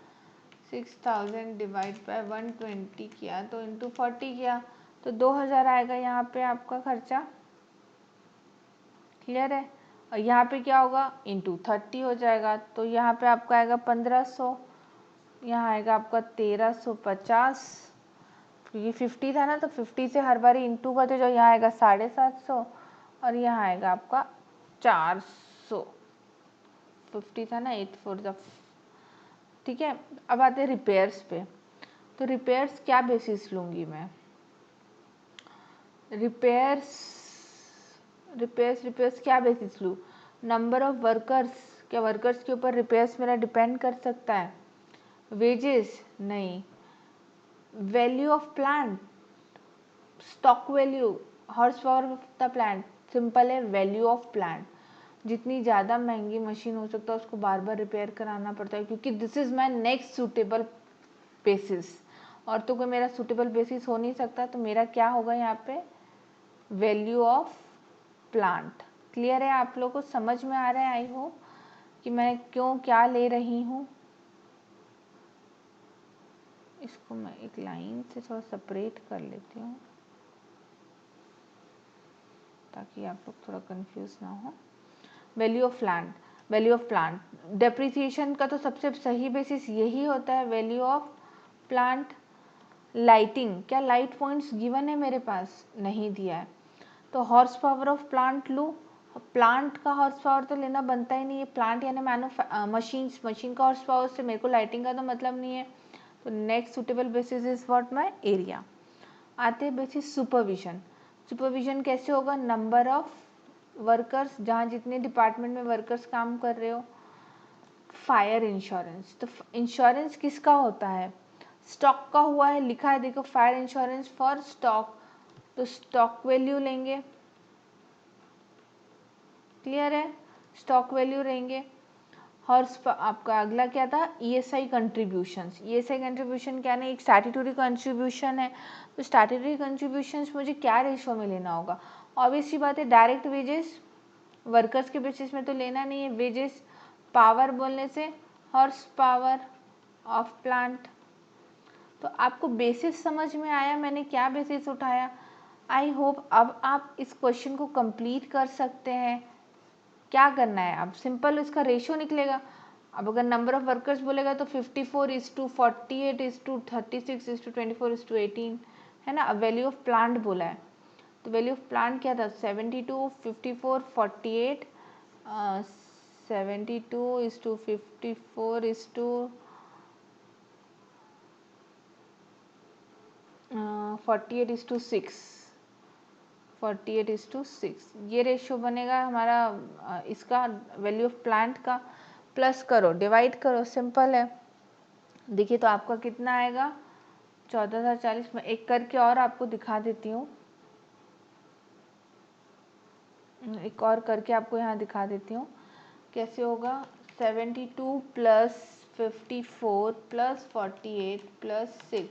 Speaker 1: 6000 डिवाइड बाय 120 किया तो इंटू 40 किया तो 2000 आएगा यहाँ पे आपका खर्चा। क्लियर है। और यहाँ पे क्या होगा, इंटू 30 हो जाएगा, तो यहाँ पे आपका आएगा 1500, यहाँ आएगा आपका 1350, क्योंकि 50 था ना, तो 50 से हर बार इंटू का, तो जो यहाँ आएगा 750 और यहाँ आएगा आपका 400। 50 था ना, 8 4 द, ठीक है। अब आते हैं रिपेयर्स पे। तो रिपेयर्स क्या बेसिस लूँगी मैं, रिपेयर्स क्या बेसिस लूँ, नंबर ऑफ वर्कर्स, क्या वर्कर्स के ऊपर रिपेयर्स मेरा डिपेंड कर सकता है, वेजेस नहीं, value of plant, stock value, horse power of the plant, simple है, वैल्यू ऑफ प्लांट। जितनी ज़्यादा महंगी मशीन हो सकता है उसको बार बार रिपेयर कराना पड़ता है, क्योंकि this is my next suitable basis, और तो कोई मेरा सूटेबल बेसिस हो नहीं सकता। तो मेरा क्या होगा यहाँ पे, वैल्यू ऑफ प्लांट। क्लियर है, आप लोगों को समझ में आ रहा है, आई होप, कि मैं क्यों क्या ले रही हूँ। इसको मैं एक लाइन से थोड़ा सेपरेट कर लेती हूँ ताकि आप लोग थोड़ा कंफ्यूज ना हो। वैल्यू ऑफ प्लांट, डेप्रिसिएशन का तो सबसे सही बेसिस यही होता है, वैल्यू ऑफ प्लांट। लाइटिंग, क्या लाइट पॉइंट्स गिवन है मेरे पास, नहीं दिया है, तो हॉर्स पावर ऑफ प्लांट लूँ। प्लांट का हॉर्स पावर तो लेना बनता ही नहीं है, प्लांट यानी मशीन का हॉर्स पावर से मेरे को लाइटिंग का तो मतलब नहीं है। तो next suitable basis is what, my area. आते हैं बेसिस सुपरविजन। सुपरविजन कैसे होगा, नंबर ऑफ वर्कर्स, जहाँ जितने डिपार्टमेंट में वर्कर्स काम कर रहे हो। फायर इंश्योरेंस, तो इंश्योरेंस किसका होता है, स्टॉक का हुआ है, लिखा है देखो, फायर इंश्योरेंस फॉर स्टॉक, तो स्टॉक वैल्यू लेंगे। क्लियर है, स्टॉक वैल्यू रहेंगे। हॉर्स आपका अगला क्या था, ESI कंट्रीब्यूशंस। ESI कंट्रीब्यूशन क्या नहीं, एक स्टैट्यूटरी कंट्रीब्यूशन है। तो स्टैट्यूटरी कंट्रीब्यूशंस मुझे क्या रेशो में लेना होगा, ऑब्वियस सी बात है, डायरेक्ट वेजेस, वर्कर्स के बेसिस में तो लेना नहीं है वेजेस। पावर बोलने से हॉर्स पावर ऑफ प्लांट। तो आपको बेसिस समझ में आया, मैंने क्या बेसिस उठाया। आई होप अब आप इस क्वेश्चन को कंप्लीट कर सकते हैं। क्या करना है, अब सिंपल इसका रेशियो निकलेगा। अब अगर नंबर ऑफ वर्कर्स बोलेगा तो 54:48:36:24:18, है ना। अब वैल्यू ऑफ प्लांट बोला है, तो वैल्यू ऑफ प्लांट क्या था, 72, 54, 48, 72:54 48:6, 48:6 ये रेशियो बनेगा हमारा इसका वैल्यू ऑफ प्लांट का। प्लस करो, डिवाइड करो, सिंपल है। देखिए तो आपका कितना आएगा 14,040। मैं एक करके और आपको दिखा देती हूँ, एक और करके आपको यहाँ दिखा देती हूँ कैसे होगा। 72 प्लस 54 प्लस 48 प्लस 6,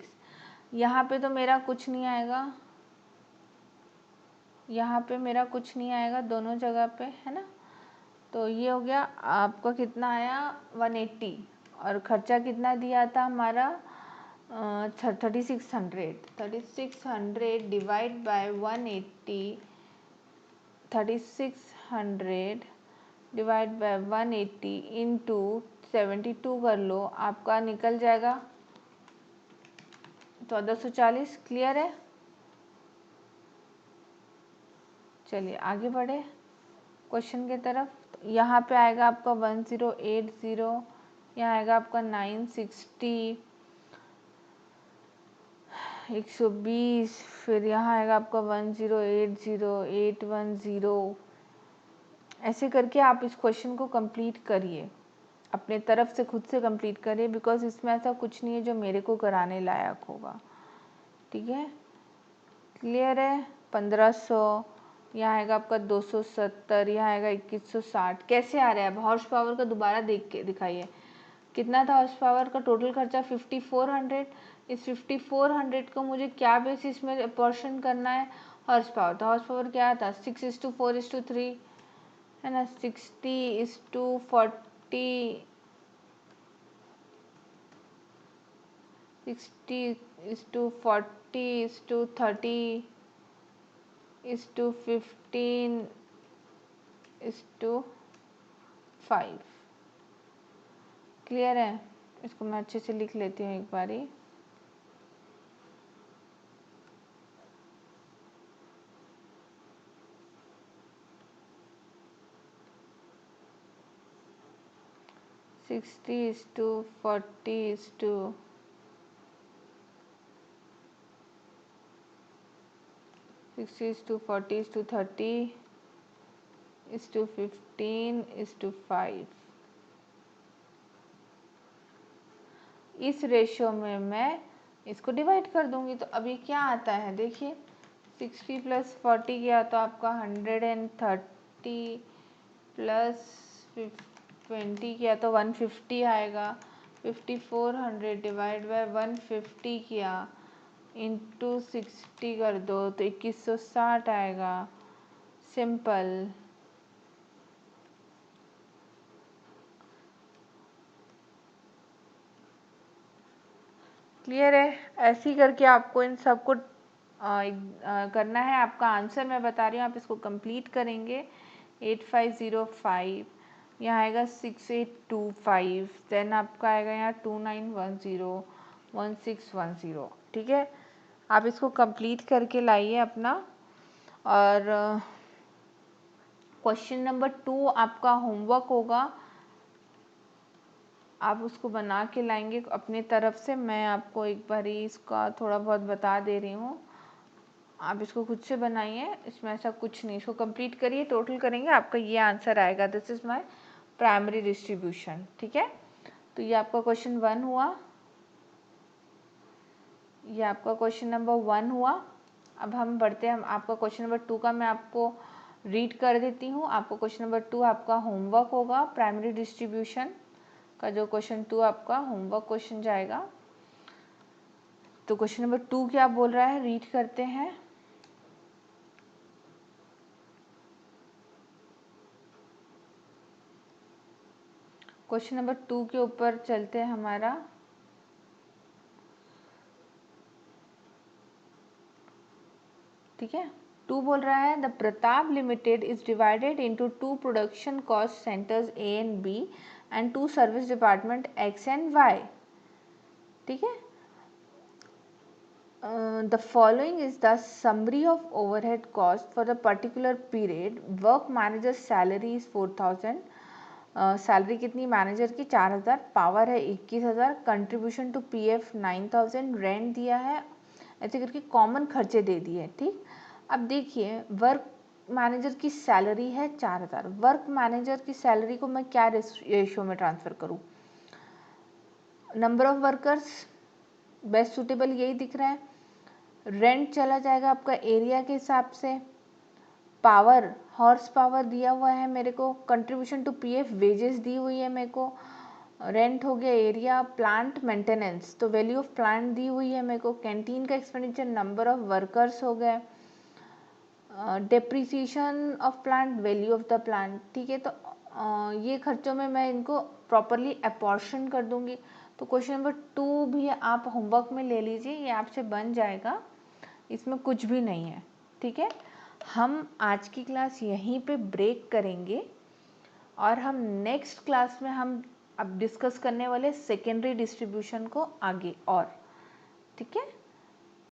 Speaker 1: यहाँ पे तो मेरा कुछ नहीं आएगा, यहाँ पे मेरा कुछ नहीं आएगा दोनों जगह पे, है ना। तो ये हो गया आपका, कितना आया 180, और खर्चा कितना दिया था हमारा 3600 divide by 180, 3600 divide by 180 into 72 कर लो, आपका निकल जाएगा 1440। क्लियर है। चलिए आगे बढ़े क्वेश्चन की तरफ। यहाँ पे आएगा आपका 1080, यहाँ आएगा आपका 960, 120, फिर यहाँ आएगा आपका 1080, 810। ऐसे करके आप इस क्वेश्चन को कंप्लीट करिए, अपने तरफ से खुद से कंप्लीट करिए, बिकॉज इसमें ऐसा कुछ नहीं है जो मेरे को कराने लायक होगा। ठीक है, क्लियर है। 1500, यहाँ आएगा आपका 270, यहाँ आएगा 2160। कैसे आ रहा है अब हॉर्स पावर का दोबारा देख के दिखाइए। कितना था हॉर्स पावर का टोटल खर्चा 5400। इस 5400 को मुझे क्या बेसिस में अपोर्शन करना है, हॉर्स पावर। तो हॉर्स पावर क्या था 6:4:3, है ना। 60:40, 60:40:30 15:5। क्लियर है। इसको मैं अच्छे से लिख लेती हूँ एक बारी। Sixty is to 40 is to 30 is to 15 is to 5। इस रेशियो में मैं इसको डिवाइड कर दूंगी, तो अभी क्या आता है देखिए। 60 प्लस 40 किया तो आपका 130 प्लस 20 किया तो 150 आएगा। 5400 डिवाइड बाय 150 किया इंटू 60 कर दो तो 2160 आएगा। सिंपल। क्लियर है। ऐसे ही करके आपको इन सबको करना है। आपका आंसर मैं बता रही हूँ, आप इसको कंप्लीट करेंगे। 8505, यहाँ आएगा 6825, देन आपका आएगा यहाँ 2910 1610। ठीक है, आप इसको कंप्लीट करके लाइए अपना। और क्वेश्चन नंबर 2 आपका होमवर्क होगा, आप उसको बना के लाएंगे अपने तरफ से। मैं आपको एक बार इसका थोड़ा बहुत बता दे रही हूँ, आप इसको खुद से बनाइए, इसमें ऐसा कुछ नहीं। इसको कंप्लीट करिए, टोटल करेंगे, आपका ये आंसर आएगा। This is my primary distribution. ठीक है, तो ये आपका क्वेश्चन 1 हुआ, ये आपका क्वेश्चन नंबर 1 हुआ। अब हम बढ़ते हैं, आपका क्वेश्चन नंबर 2 का मैं आपको रीड कर देती हूँ। आपका क्वेश्चन नंबर 2 आपका होमवर्क होगा, प्राइमरी डिस्ट्रीब्यूशन का जो क्वेश्चन 2 आपका होमवर्क क्वेश्चन जाएगा। तो क्वेश्चन नंबर 2 क्या बोल रहा है, रीड करते हैं। क्वेश्चन नंबर 2 के ऊपर चलते हैं हमारा। ठीक है, 2 बोल रहा है the Pratap limited is divided into 2 production cost centres A and B and 2 service department X and Y. ठीक है, the following is the summary of overhead cost for the particular period. Work manager's salary is 4000, salary कितनी manager की 4000, power है 21000, contribution to PF 9000, rent दिया है ऐसे करके common खर्चे दे दिए। ठीक, अब देखिए वर्क मैनेजर की सैलरी है 4000। वर्क मैनेजर की सैलरी को मैं क्या रेशियो में ट्रांसफ़र करूँ? Number of workers best suitable यही दिख रहा है। रेंट चला जाएगा आपका एरिया के हिसाब से। पावर, हॉर्स पावर दिया हुआ है मेरे को। कंट्रीब्यूशन टू पीएफ, वेजेस दी हुई है मेरे को। रेंट हो गया, एरिया, प्लांट मेंटेनेंस, तो वैल्यू ऑफ प्लांट दी हुई है मेरे को। कैंटीन का एक्सपेंडिचर, नंबर ऑफ वर्कर्स हो गए, depreciation of plant, value of the plant. ठीक है, तो ये खर्चों में मैं इनको प्रॉपरली अपॉर्शन कर दूंगी। तो क्वेश्चन नंबर 2 भी आप होमवर्क में ले लीजिए, ये आपसे बन जाएगा, इसमें कुछ भी नहीं है। ठीक है, हम आज की क्लास यहीं पे ब्रेक करेंगे और हम नेक्स्ट क्लास में हम अब डिस्कस करने वाले सेकेंडरी डिस्ट्रीब्यूशन को आगे और। ठीक है।